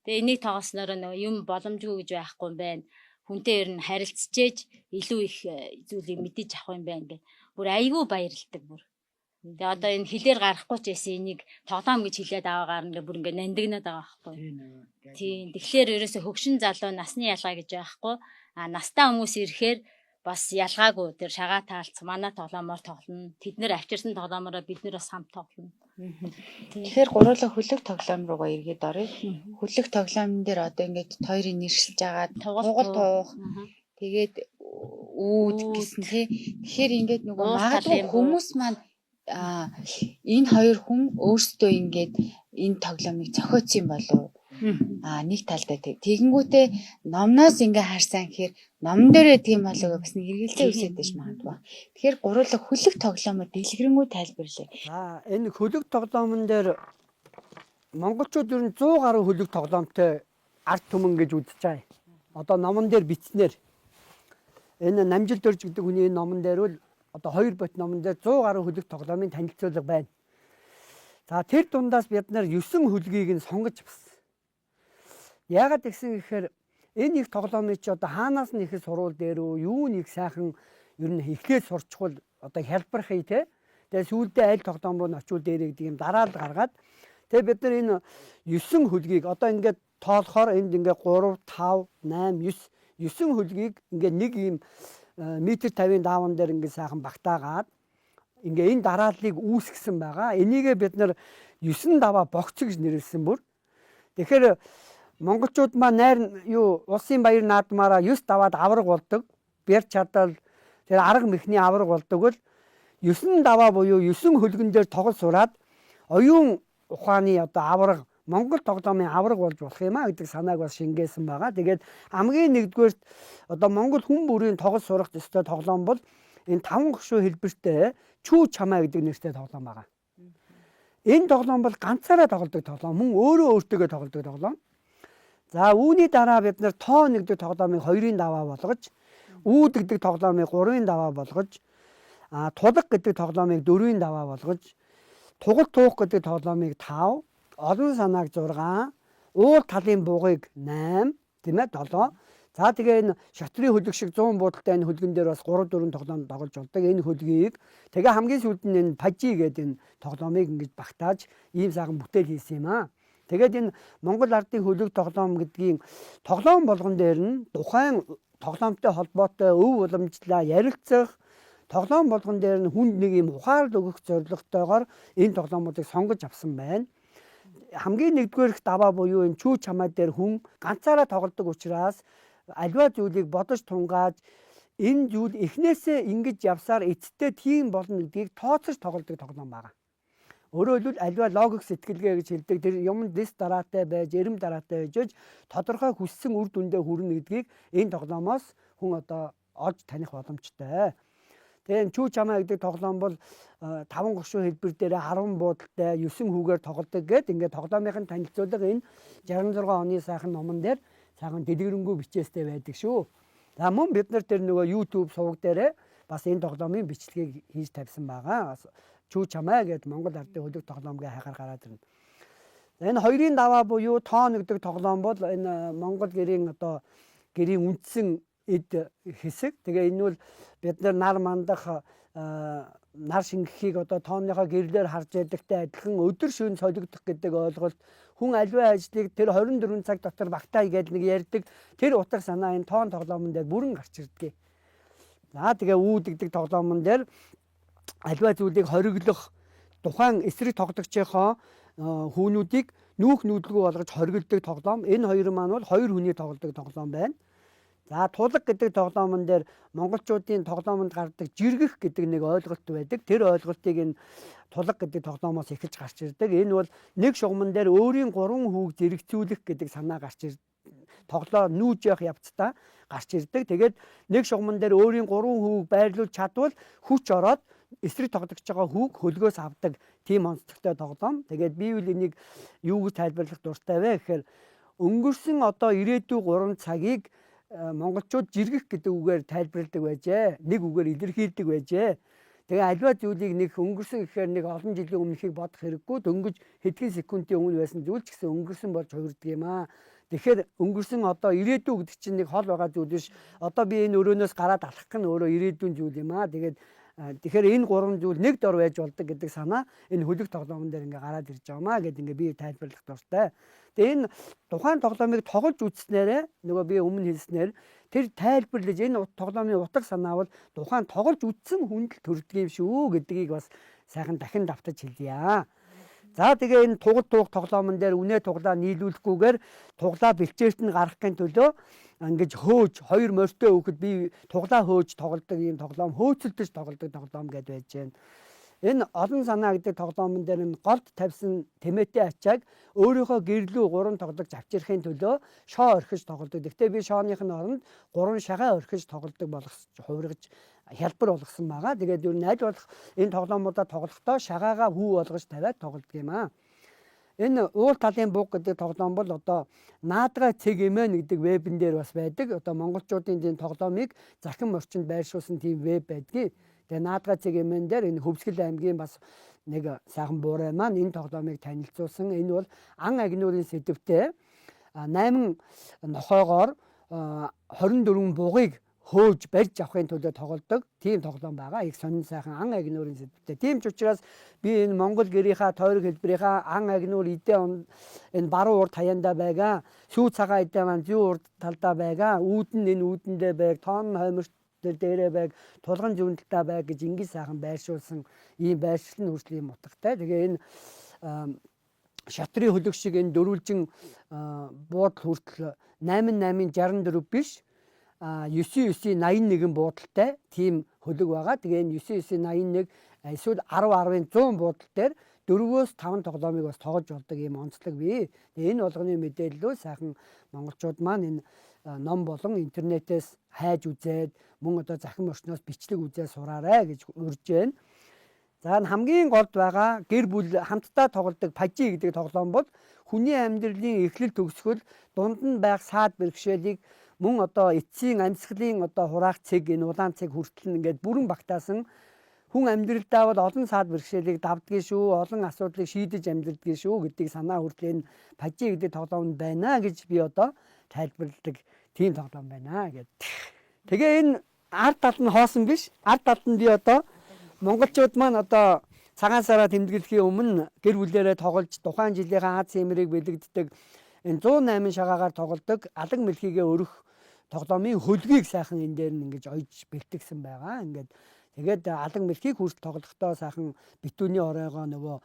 Тэгээ энийг тоглосноор нөгөө юм боломжгүй гэж байхгүй юм байна. Хүнтэй ер нь харилцчээж илүү их зүйлийг мэдэж авах юм байна гэд. Бүр айгүй баярлдаг бүр. Тэгээ одоо энэ хилээр гарахгүй ч гэсэн энийг тоглоом гэж хэлээд аваагаар ингээ бүр ингээ нандинаад байгаа байхгүй. Тийм. Тэгэхээр ерөөсө хөгшин залуу насны ялгаа гэж байхгүй. Настай хүмүүс ирэхээр бас ялгаагүй тэр шагаа таалц манай тоглоомоор тоглоно. Тэд нэр авчирсан тоглоомороо бид нэр бас хамт тоглоно. Тэгэхээр гурлах хөлөг тоглоом руугаа эргээд оръё. Хөлөг тоглоомн дээр одоо ингээд хоёрын нэршилж байгаа тугал туух. Тэгээд үүд гэсэн тий. Тэгэхээр ингээд нөгөө магадгүй хүмүүс маань энэ хоёр хүн өөрсдөө ингээд энэ тоглоомыг зохиоц юм болов. Нэг талдаа тэгэнгүүтээ номноос ингээ харсан гэхээр номон дээрээ тийм болов бас нэг хэрэгэлзээ үсээд байж магадгүй. Тэгэхээр гурлах хөлөг тоглоомоо дэлгэрэнгүй тайлбарлая. Энэ хөлөг тоглоомн дээр монголчууд ер нь 100 гаруй хөлөг тоглоомтой арт түмэн гэж үзэж байгаа. Одоо номон дээр бичснээр энэ Намжилт Дөрж гэдэг хүний номон дээр бол одоо 2 бот номон дээр 100 гаруй хөлөг тоглоомын танилцуулга байна. За тэр дундаас бид нар 9 хөлгийг нь сонгож авсан. Яагаад гэсэн гэхээр энэ их тоглоомыг чи одоо хаанаас нь их сурвал дээр үү юу нэг сайхан ер нь эхлээд сурчвал одоо хялбархыг те. Тэгээ сүүлдээ аль тоглоом руу очивол дээр гэдэг юм дараалал гаргаад тэгээ бид нар энэ 9 хөлгийг одоо ингээд тоолохоор энд ингээд 3 5 8 9 хөлгийг ингээд нэг юм метр 50-ын дааван дээр ингээд сайхан багтаагаад ингээ энэ дарааллыг үүсгэсэн байгаа. Энийгээ бид нар 9 даваа богц гэж нэрлсэн бүр. Тэгэхээр монголчууд маань найр улсын баяр наадмаараа 9 даваад авраг болдог. Бэр чадал тэр арга мэхний авраг болдог бол 9 даваа буюу 9 хөлгөн дээр тоглож сураад оюун ухааны одоо авраг Монгол тоглоомын авраг болж болох юм а гэдэг санааг бас шингээсэн байгаа. Тэгээд хамгийн нэгдүгээр одоо Монгол хүн бүрийн тоглож сурах ёстой тоглоом бол энэ 5 гушуу хэлбэртэй чүү чамаа гэдэг нэртэй тоглоом байгаа. Энэ тоглоом бол ганцаараа тоглодог тоглоом. Мөн өөрөө өөртөөгөө тоглодог тоглоом. За үүний дараа бид нар тоо нэгдэг тоглоомыг 2-ын даваа болгож, үүд гэдэг тоглоомыг 3-ын даваа болгож, тулаг гэдэг тоглоомыг 4-ийн даваа болгож, тугал туух гэдэг тоглоомыг 5, олон санааг 6, уул талын буугыг 8, тийм ээ 7. За тэгээ энэ шатрын хөлөг шиг 100 буудалтай энэ хөлгөн дээр бас 3 4 тоглоом тоглож болдог. Энэ хөлгийг тэгээ хамгийн сүүлд нь энэ пажи гэдэг энэ тоглоомыг ингэж багтааж ийм сайхан бүтээл хийсэн юм аа. Тэгээд энэ Монгол ардын хөлөг тоглоом гэдгийн тоглоом болгон дээр нь тухайн тоглоомтой холбоотой өв уламжлаа ярилцах тоглоом болгон дээр нь хүнд нэг юм ухаарл өгөх зорилготойгоор энэ тоглоомуудыг сонгож авсан байна. Хамгийн нэгдүгээр даваа буюу энэ чүү чамаа дээр хүн ганцаараа тоглодог учраас аливаа зүйлийг бодож тунгааж энэ зүйл эхнээсээ ингэж явсаар эцэстээ тийм болно гэдгийг тооцож тоглодог тоглоом байна. Өөрөөр хэлбэл аливаа логик сэтгэлгээ гэж хэлдэг тэр юм дэс дараатай байж, эрэм дараатай байж тодорхой хүссэн үр дүндээ хүрнэ гэдгийг энэ тоглоомоос хүн одоо олж таних боломжтой. Тэгээ чүү чамаа гэдэг тоглоом бол 5 гушуу хэлбэр дээр 10 буудалтай 9 хүүгээр тоглодог гэд ингээд тоглоомын танилцуулга энэ 66 оны сайхан номон дээр сайхан дэлгэрэнгүй бичээстэй байдаг шүү. За мөн бид нар тэр нөгөө YouTube суваг дээрээ бас энэ тоглоомын бичлэгийг хийж тавьсан байгаа. Чүү чамаа гэдэг Монгол ардын хөлөг тоглоомгийн хайгаар гараад ирнэ. Энэ 2-ын даваа буюу тоо нэгдэг тоглоом бол энэ Монгол гэрийн одоо гэрийн үндсэн эд хэсэг. Тэгээ энэ бол бид нар мандах нар шингэхийг одоо тооныхоо гэрлээр харж ядагтай адилхан өдөр шөнө солигдох гэдэг ойлголт хүн аливаа ажлыг тэр 24 цаг дотор багтаа гэж нэг ярьдаг тэр утга санаа энэ тоон тоглоомн дээр бүрэн гарч ирдэг. За тэгээ үүдэгдэг тоглоомн дээр аливаа зүйлийг хориглох тухайн эсрэг тоглогчийнхоо хүүнүүдийг нүүх нүүдлгүй болгож хоригддаг тоглоом. Энэ хоёр маань бол хоёр хүний тоглодог тоглоом байна. За тулаг гэдэг тоглоомн дээр монголчуудын тоглоомонд гардаг жиргэх гэдэг нэг ойлголт байдаг. Тэр ойлголтыг энэ тулаг гэдэг тоглоомоос эхэлж гарч ирдэг. Энэ бол нэг шугамн дээр өөрийн 3 хүүг зэрэгцүүлэх гэдэг санаа гарч ирдэг. Тоглоо нүүж явах явцдаа гарч ирдэг. Тэгээд нэг шугамн дээр өөрийн 3 хүүг байрлуулж чадвал хүч ороод эсрэг тоглож байгаа хүүг хөлгөөс авдаг тийм онцлогтой тоглоом. Тэгээд би үл энийг юу гэж тайлбарлах дуртай вэ гэхээр өнгөрсөн одоо ирээдүйн 3 цагийг монголчууд жиргэх гэдэг үгээр тайлбарладаг байжээ. Нэг үгээр илэрхийлдэг байжээ. Тэгээ аливаа зүйлийг нэг өнгөрсөн гэхээр нэг олон жилийн өмнөхийг бодох хэрэггүй. Дөнгөж хэдхэн секундын өмнө байсан зүйл ч гэсэн өнгөрсөн болж хувирдаг юм аа. Тэгэхээр өнгөрсөн одоо ирээдүй гэдэг чинь нэг хол байгаа зүйл биш. Одоо би энэ өрөөнөөс гараад алхах нь өөрөө ирээдүйн зүйл юм аа. Тэгэхээр энэ 3 зүйл нэг дор байж болдог гэдэг санаа энэ хөлөг тоглоомн дээр ингээ гараад ирж байгаамаа гэд ингээ би тайлбарлах дуртай. Тэгээ энэ тухайн тоглоомыг тоглож үзснээрээ нөгөө би өмнө хэлснээр тэр тайлбарлаж энэ тоглоомын утга санаа бол тухайн тоглож үзсэн хүнд л төрдөг юм шүү гэдгийг бас сайхан дахин давтаж хэлье. За тэгээ энэ тугал тоглоомон дээр үнэ туглаа нийлүүлэхгүйгээр туглаа бэлчээрт нь гаргахын төлөө ингэж хөөж хоёр морьтой хөөхд би туглаа хөөж тоглодог ийм тоглоом хөөцөлдөж тоглодог тоглоом гэдээ байж байна. Энэ олон санаа гэдэг тоглоомон дээр нь голд тавьсан тэмээтэй ачааг өөрийнхөө гэрлүү 3 тоглож авчирхын төлөө шоо орхиж тоглодог. Гэхдээ би шооных нь оронд 3 шагаа орхиж тоглодог хувиргаж хялбар болгосон байгаа. Тэгээд юу найд болох энэ тоглоомуудаа тоглохдоо шагаагаа хүү болгож тавиад тоглодог юм аа. Энэ уул талын буг гэдэг тоглоом бол одоо наадгай цэг эмэн гэдэг вебн дээр бас байдаг. Одоо монголчуудын тийм тоглоомыг захин орчинд байршуулсан тийм веб байдгийг. Тэгээ наадгай цэг эмэн дээр энэ Хөвсгөл аймгийн бас нэг сайхан буурай маань энэ тоглоомыг танилцуулсан. Энэ бол ан агнуурын сэдвтэй 8 нохоогоор 24 бугыг хөөж барьж авахын төлөө тоглодог тийм тоглоом байгаа. Их сонин сайхан ан агнуурын сэдвтэй. Тийм ч учраас би энэ Монгол гэрийнхаа тойрог хэлбэрийнхаа ан агнуур идэ энэ баруун урд хаяанда байгаа. Сүү цагаан идэ маань зүүн урд талдаа байгаа. Үүдэн энэ үүдэндээ байг, тоон хойморт дээрээ байг, тулган зүүн талдаа байг гэж ингэ сайхан байршуулсан ийм байршлын хүртэл юм утгатай. Тэгээ энэ шатрын хөлөг шиг энэ дөрвөлжин буудал хүртэл 8864 биш 9981 буудалтай тийм хөлөг байгаа. Тэгээ энэ 9981 эсвэл 10-10-100 буудал дээр 4-5 тоглоомыг бас тоглож болдог юм онцлог бий. Тэгээ энэ болгоны мэдээллөө сайхан монголчууд маань энэ ном болон интернетээс хайж үзээд мөн одоо захин орчноос бичлэг үзээд сураарай гэж урьж байна. За хамгийн голд байгаа гэр бүл хамтдаа тоглодог пажи гэдэг тоглоом бол хүний амьдралын эхлэл төгсгөл дунд нь байх саад бэрхшээлийг мөн одоо эцсийн амьсгалын одоо хураах цэг энэ улаан цэг хүртэл ингээд бүрэн багтаасан хүн амьдралдаа бол олон саад бэрхшээлийг давдгийн шүү, олон асуудлыг шийдэж амьдрдгийн шүү гэдгийг санаа хүртэл энэ пажи гэдэг тоглоом байна гэж би одоо тайлбарладаг тийм тоглоом байна гэдэг. Тэгээ энэ ард талд нь хоосон биш. Ард талд нь би одоо монголчууд маань одоо цагаан сараа тэмдэглэхийн өмнө гэр бүлээрээ тоглож тухайн жилийнхаа Аз эмэрийг бэлэгддэг энэ 108 шагаагаар тоглодог алаг мэлхийгээ өрөх тоглоомын хөлгийг сайхан энэ дээр нь ингэж ойж бэлтгэсэн байгаа. Ингээд тэгээд алаг мэлхийг хүртэл тоглохдоо сайхан битүүний оройгоо нөгөө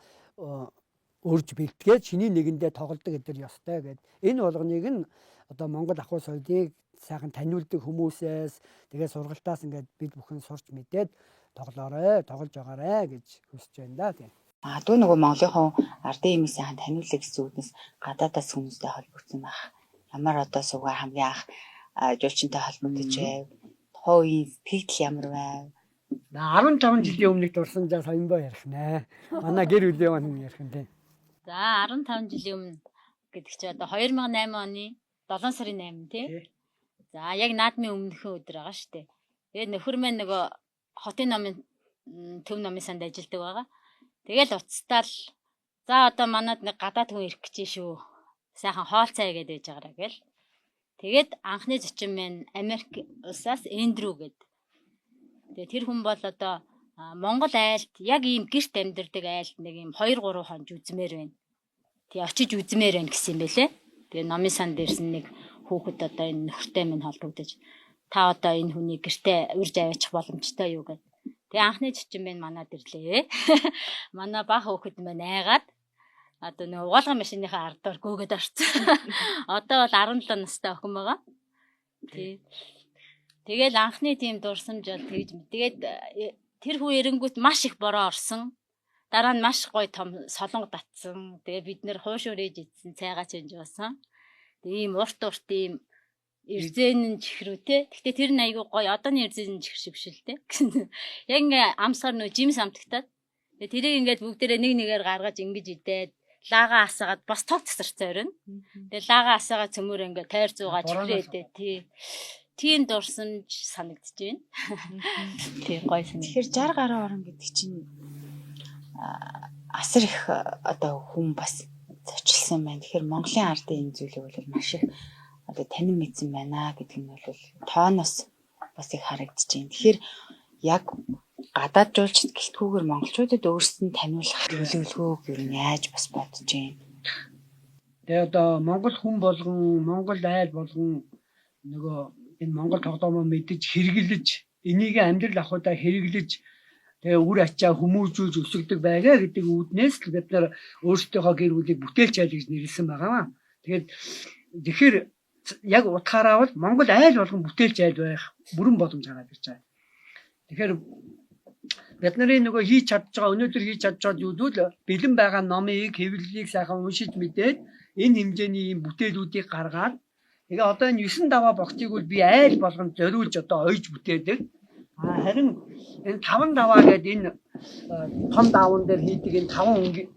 өрж бэлтгээд шиний нэгэндээ тоглодог гэдэг ёстой гэдэг. Энэ болгоныг нь одоо Монгол ахуй соёлыг сайхан таниулдаг хүмүүсээс тэгээд сургалтаас ингээд бид бүхэн сурч мэдээд тоглоорой, тоглож байгаарэ гэж хүсэж байна да тийм. Магадгүй нөгөө Монголынхон ардын имийг сайхан таниулах гэсэн үгнээс гадаадаас хүмүүстэй холбогдсон байх. Ямар одоо сугаар хамгийн анх жуулчинтай холбогдож байв. Тухайн тэгдэл ямар байв? 15 жилийн өмнө дурсан жаа соёнбоо ярих нэ. Манай гэр бүлийн маань ярих нь тийм. За 15 жилийн өмнө гэдэг чи одоо 2008 оны 7 сарын 8 тийм. За яг наадмын өмнөхөн өдөр байгаа шүү дээ. Тэгээд нөхөр маань нөгөө хотын номын төв номын санд ажилладаг байгаа. Тэгэл уцтаал за одоо манад нэг гадаад хүн ирэх гэж шүү. Сайхан хоол цай гэдэг байж байгаараа гэл. Тэгээд анхны зочин маань Америк улсаас Эндрю гэдэг. Тэгээд тэр хүн бол одоо Монгол айлд яг ийм гэрт амьдардаг айлд нэг ийм 2-3 хонж үзмээр байна. Тэг очиж үзмээр байна гэсэн юм байлээ. Тэгээ номын сан дээрсэн нэг хүүхэд одоо энэ нөхөртэй минь холбогдож та одоо энэ хүний гэртээ урьж аваачих боломжтой юу гэд. Тэгээ анхны зочин минь манад ирлээ. Манай бага хүүхэд минь айгаад одоо нэг угаалгын машиныхаа ардаар гөөгöd орсон. Одоо бол 17 настай охин байгаа. Тэгэл анхны тийм дурсамж бол тэгж мэд. Тэгээд тэр хүн эренгүүт маш их бороо орсон. Дараа нь маш гоё том солонго татсан. Тэгээ бид нэр хууш өрөөж идсэн, цайгаа чанж басан. Тэгээ ийм урт ийм эрзэн чихрүүтэй. Гэхдээ тэр нь айгүй гоё. Одооны эрзэн чихэр шиг биш л дээ. Яг ингээ амсгаар нөө жимс амтагтаад. Тэгээ тэрийг ингээд бүгдээрээ нэг нэгээр гаргаж ингэж идээд лаага асаагаад бас тог тасарцсан өрнө. Тэгээ лаага асаагаад цөмөр ингээ тайр зуугаа чихрээдээ тий. Тийм дурсамж санагдаж байна. Тийм гоё санагдав. Тэгэхээр 60 гаруй орон гэдэг чинь асар их одоо хүн бас зочлсон байна. Тэгэхээр Монголын ардын энэ зүйлийг бол маш их одоо танин мэдсэн байна гэдэг нь бол тооноос бас их харагдаж байна. Тэгэхээр яг гадаад жуулчд гэлтгүүгээр монголчуудад өөрсдөд нь таниулах төлөвлөгөөг юу яаж бас бодож байна. Тэгээ одоо Монгол хүн болгон, Монгол айл болгон нөгөө энэ Монгол тоглоомоо мэдж хэрэглэж, энийг амьдрал ахуйдаа хэрэглэж тэгээ үр ачаа хүмүүжүүлж өсгдөг байгаа гэдэг үүднээс л бид нар өөрсдийнхөө гэр бүлийг бүтээлч айл гэж нэрлсэн байгаа. Тэгэхээр яг утгаараа бол Монгол айл болгон бүтээлч айл байх бүрэн боломж гараад ирж байгаа. Тэгэхээр бид нарын нөгөө хийж чадж байгаа өнөөдөр хийж чадж байгаа зүйлүүд бэлэн байгаа номыг хэвлэлийг сайхан уншиж мэдээд энэ хэмжээний юм бүтээлүүдийг гаргаад тэгээ одоо энэ 9 даваа богцыг бол би айл болгонд зориулж одоо ойж бүтээдэг. Харин энэ 5 даваа гэдэг энэ том даван дээр хийдэг энэ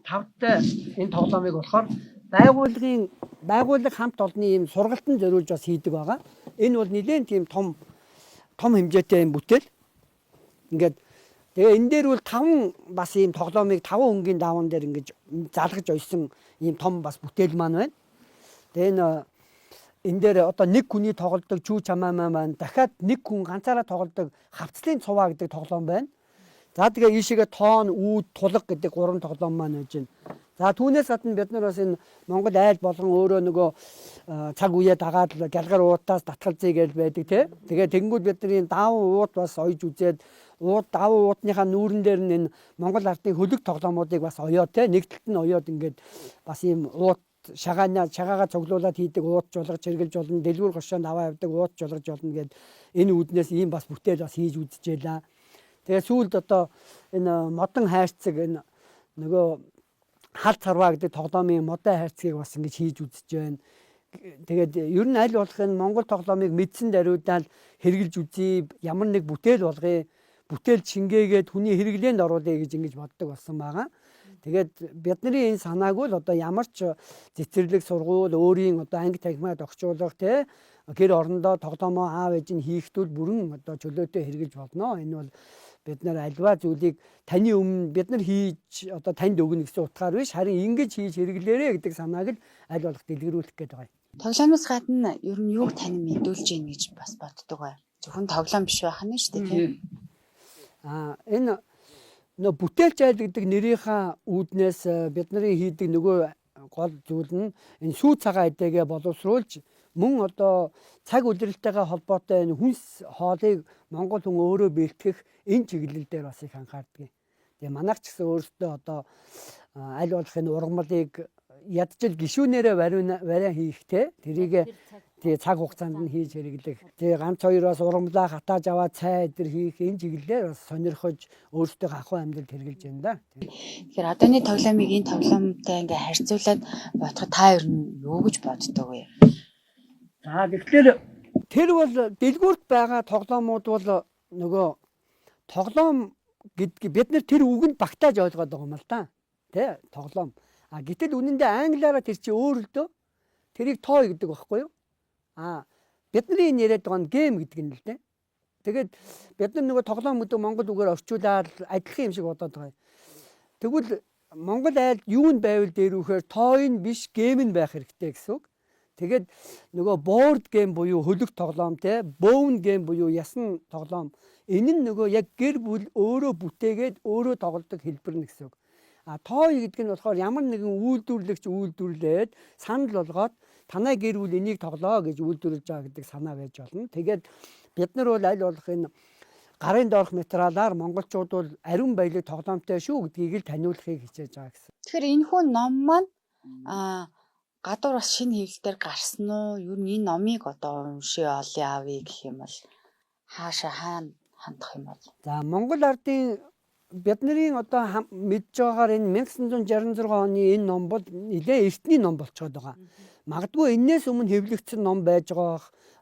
5-тай энэ тоглоомыг болохоор байгууллага хамт олонны юм сургалтанд зориулж бас хийдэг байгаа. Энэ бол нэлээд тийм том хэмжээтэй юм бүтээл. Ингээд тэгээ энэ дээр бол 5 бас ийм тоглоомыг 5 өнгийн даван дээр ингэж залгаж ойсон ийм том бас бүтээл маань байна. Тэгээ энэ дээр одоо нэг хүний тоглодог чүү чамаа маань дахиад нэг хүн ганцаараа тоглодог хавцлын цуваа гэдэг тоглоом байна. За тэгээ ийшээгээ тоон, үүд, тулга гэдэг 3 тоглоом маань байж байна. За түүнээс гадна бид нар бас энэ Монгол айл болгон өөрөө нөгөө цаг үеэ дагаад гялгар уутаас татгалзъя гэж байдаг тий. Тэгээ тэнгууд бидний даван уут бас ойж үзээд даван уутныхаа нүүрэн дээр нь энэ Монгол ардын хөлөг тоглоомуудыг бас оёо тий. Нэг талд нь оёод ингээд бас ийм уут шагаагаа цуглуулад хийдэг ууд жуулгаж хэрглэж болно, дэлгүүр гошоонд аваа явдаг ууд жуулгаж болно гэд энэ үүднээс ийм бас бүтээл бас хийж үзчихлээ. Тэгээ сүүлд одоо энэ модон хайрцаг энэ нөгөө хал царваа гэдэг тоглоомын модон хайрцгийг бас ингэж хийж үзэж байна. Тэгээд ер нь аль болох энэ Монгол тоглоомыг мэдсэн даруйдаал хэрглэж үзье, ямар нэг бүтээл болгоё, бүтээл шингээгээд хүний хэрэглээнд оруулъя гэж ингэж боддог болсон байгаа. Тэгээд бидний энэ санааг бол одоо ямар ч цэцэрлэг сургууль өөрийн одоо анги танхимад огчуулах те гэр орондоо тоглоомоо аав ээж нь хийхдээ бүрэн одоо чөлөөтэй хэрэгжилж болно. Энэ бол бид нар альва зүйлийг таны өмнө бид нар хийж одоо танд өгнө гэсэн утгаар биш харин ингэж хийж хэрэглээрэ гэдэг санааг л аль болох дэлгэрүүлэх гээд байгаа. Тоглоомоос гадна ер нь юуг тань мэдүүлж ийн гэж бас боддог бай. Зөвхөн тоглоом биш байх нь шүү дээ тийм. Энэ нөө бүтээлч айл гэдэг нэрийнхаа үүднээс бидний хийдэг нөгөө гол зүйл нь энэ сүү цагаан эдээгээ боловсруулж мөн одоо цаг үлрэлтэйгээ холбоотой энэ хүнс хоолыг Монгол хүн өөрөө бэлтгэх энэ чиглэл дээр бас их анхаардаг. Тэгээ манайх ч гэсэн өөрсдөө одоо аль болох энэ ургамлыг ядчил гişүүнээрээ вариа хийхтэй тэрийг тэгээ цаг хугацаанд нь хийж хэрэглэх. Тэгээ ганц хоёроос ургамлаа хатааж аваад цай эдэр хийх энэ чиглэлээр бас сонирхож өөрсдөө ахуй амьдрал хэрэгжилж байна да. Тэгэхээр одооны тоглоомыг энэ тоглоомтой ингээ харьцуулаад бодоход та ер нь юу гэж боддог вэ? За тэгэхээр тэр бол дэлгүүрт байгаа тоглоомууд бол нөгөө тоглоом гэдэг бид нар тэр үгэнд багтааж ойлгоод байгаа юм л да. Тэ тоглоом. Гэтэл үнэндээ англиараа тэр чинь өөр л дөө. Тэрийг тоо гэдэг байхгүй юу? Бидний яриад байгаа нь гейм гэдэг юм л дээ. Тэгээд бид нар нөгөө тоглоом гэдэг монгол үгээр орчуулаад адилхан юм шиг бодоод байгаа. Тэгвэл монгол айл юунд байвал дээрүүхээр тооён биш гейм нь байх хэрэгтэй гэсэн үг. Тэгээд нөгөө board game буюу хөлөг тоглоом те bone game буюу ясан тоглоом энэ нь нөгөө яг гэр бүл өөрөө бүтээгээд өөрөө тоглодог хэлбэр нь гэсэн үг. Тооё гэдэг нь болохоор ямар нэгэн үйлдвэрлэгч үйлдвэрлээд санал болгоод танай гэр бүл энийг тоглоо гэж үйлдвэрлэж байгаа гэдэг санаа байж болно. Тэгээд бид нар бол аль болох энэ гарын доорх материалаар монголчууд бол ариун баялаг тоглоомтой шүү гэдгийг л таниулахыг хичээж байгаа гэсэн. Тэгэхээр энэ хүн ном маань гадуур бас шинэ хэвлэлээр гарсан уу? Юу энэ номыг одоо уншия олъё авъя гэх юм бол хаана хандах юм бол? За Монгол ардын бидний одоо мэдж байгаагаар энэ 1966 оны энэ ном бол нэлээ эртний ном болчиход байгаа. Магадгүй энээс өмнө хэвлэгдсэн ном байж байгаа.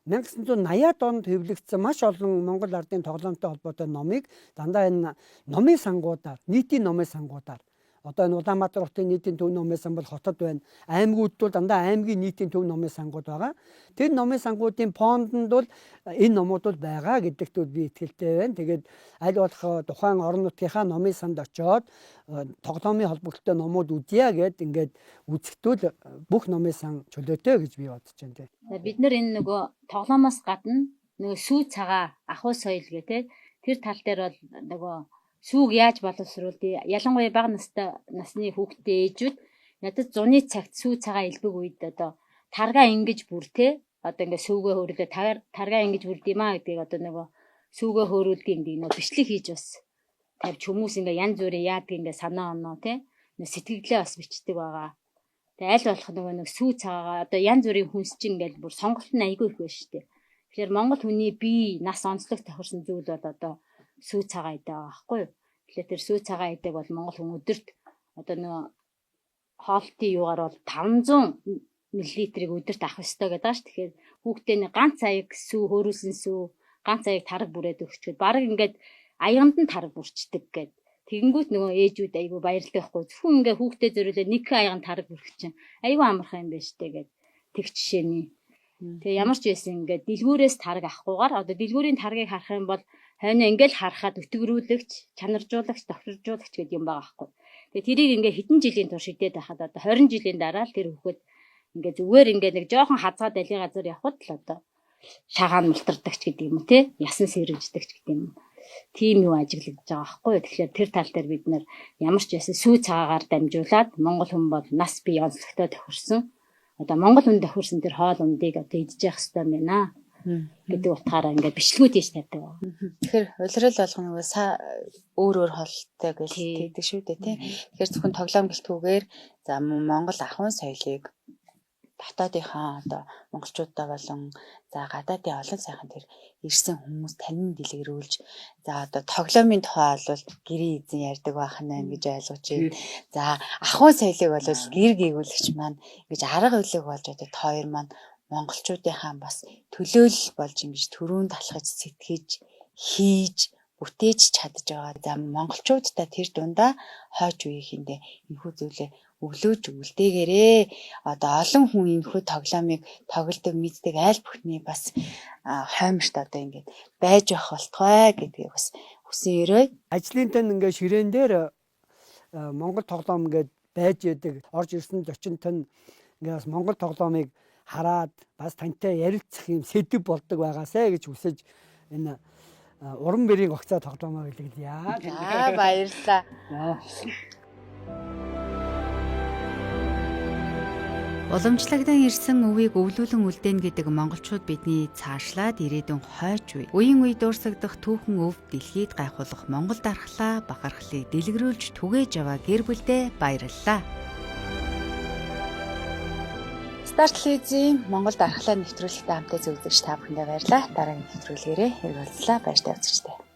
1980-аад онд хэвлэгдсэн маш олон Монгол ардын тоглоомтой холбоотой номыг дандаа энэ номын сангуудаар, нийтийн номын сангуудаар одоо энэ Улаанбаатар хотын нийтийн төв номын сан бол хотод байна. Аймагуд бол дандаа аймгийн нийтийн төв номын сангууд байгаа. Тэр номын сангуудын фондонд бол энэ номууд бол байгаа гэдэгт би итгэлтэй байна. Тэгээд аль болох тухайн орон нутгийнхаа номын санд очиод тоглоомын холбогдолтой номууд үзье гэд ингээд үзэхдээ бүх номын сан чөлөөтэй гэж би бодож байна. Бид нар энэ нөгөө тоглоомоос гадна нөгөө сүү цагаа ахуй соёл гэх тэр тал дээр бол нөгөө сүүг яаж боловсруулдгийг ялангуяа бага насны хүүхдтэй ээжүүд надад зуны цагт сүү цагаан илбэг үед одоо таргаа ингэж бүр те одоо ингээ сүүгээ хөрөлөө таргаа ингэж бүрдэм аа гэдгийг одоо нөгөө сүүгээ хөөрүүлдэг ингээ нөгөө бичлэг хийж бас тавьж хүмүүс ингээ янз бүрийн яадаг ингээ санаа оноо те сэтгэлдээ бас бичдэг байгаа. Тэгээ аль болох нөгөө нэг сүү цагаагаа одоо янз бүрийн хүнс чинь ингээл бүр сонголт нь айгүй их байна шүү дээ. Тэгэхээр Монгол хүний бие нас онцлог тохирсон зүйл бол одоо сүү цагаа идэг байгаа байхгүй юу? Тэгэхээр тэр сүү цагаа идэг бол Монгол хүн өдөрт одоо нөгөө хоолтын юугаар бол 500 мл-ийг өдөрт авах ёстой гэдэг байгаа шүү. Тэгэхээр хүүхдээ нэг ганц аяг сүү хөөрүүлсэн сүү ганц аяг тараг бүрээд өгчөөд баг ингээд аяганд нь тараг бүрчдэг гэд. Тэгэнгүүт нөгөө ээжүүд айгүй баярлалтай байхгүй. Зөвхөн ингээ хүүхдээ зөрүүлээ нэг аяганд тараг бүрэх чинь айгүй амархан юм байна штэ гэд. Тэг жишээний. Тэгээ ямар ч байсан ингээд дэлгүүрээс тараг авахгүйгээр одоо дэлгүүрийн таргийг харах юм бол хойно ингээл харахад өтгөрүүлэгч, чанаржуулагч, тохиржуулагч гэдэг юм байгаа байхгүй. Тэгээ тэрийг ингээ хэдэн жилийн турш идээд байхад одоо 20 жилийн дараа л тэр хүүхэд ингээ зүгээр ингээ нэг жоохон хазгаа далийн газар явхад л одоо шагаан мултардагч гэдэг юм уу те ясан сэрэмждэгч гэдэг юм. Тийм юу ажиглагдж байгаа байхгүй. Тэгэхээр тэр тал дээр бид нэр ямар ч байсан сүү цагаагаар дамжуулаад Монгол хүн бол нас бие онцлогтой тохирсон. Одоо Монгол хүн тохирсон тэр хоол ундыг одоо идэж явах хэрэгтэй юм байна гэдэг утгаараа ингээд бичлгүүд хийж тавьдаг байгаа. Тэгэхээр улирал болгоно өөр хоолтой гэж тэгдэг шүү дээ тий. Тэгэхээр зөвхөн тоглоом гэлтгүүгээр за Монгол ахуйн соёлыг дотоодынхаа одоо монголчуудаа болон за гадаадын олон сайхан тэр ирсэн хүмүүс танин дэлгэрүүлж за одоо тоглоомын тухай бол гэрээ эзэн ярьдаг байх нь гэж ойлгож байна. За ахуйн соёлыг бол гэр гэгүүлэгч маань ингэж арга үлэг болж одоо хоёр маань монголчуудынхаа бас төлөөлөл болж ингэж төрүүн талхаж сэтгэж хийж бүтээж чадж байгаа. За монголчуудаа тэр дундаа хойч үеийнхэндээ энэхүү зүйлээ өглөөж үлдээгээрээ одоо олон хүн энэхүү тоглоомыг тоглодог мэддэг айл бүхний бас хойморт одоо ингээд байж явах болтугай гэдгийг бас хүсэн өрөө. Ажлын тань ингээд ширээн дээр Монгол тоглоом ингээд байж яадаг орж ирсэн зочинтой ингээд бас Монгол тоглоомыг хараад бас тантай ярилцах юм сэдв болдог байгаасай гэж хүсэж энэ уран бэрийн огцоо тоглоомоо хэлгэлье. За баярлалаа. Уламжлагдан ирсэн өвийг өвлүүлэн үлдээн гэдэг монголчууд бидний цаашлаад ирээдүйн хойч үе. Үеийн үе дуурсагдах түүхэн өв дэлхийд гайхуулах Монгол дархлаа, бахархлыг дэлгэрүүлж түгээж аваа гэр бүлдээ баярлалаа. Стар телевизийн Монгол дархлаа нэвтрүүлэгтээ хамтдаа зөвлөж та бүхэндээ баярлалаа. Дараагийн нэвтрүүлгээрээ хэрэг уулзлаа. Баяртай үзэгчдээ.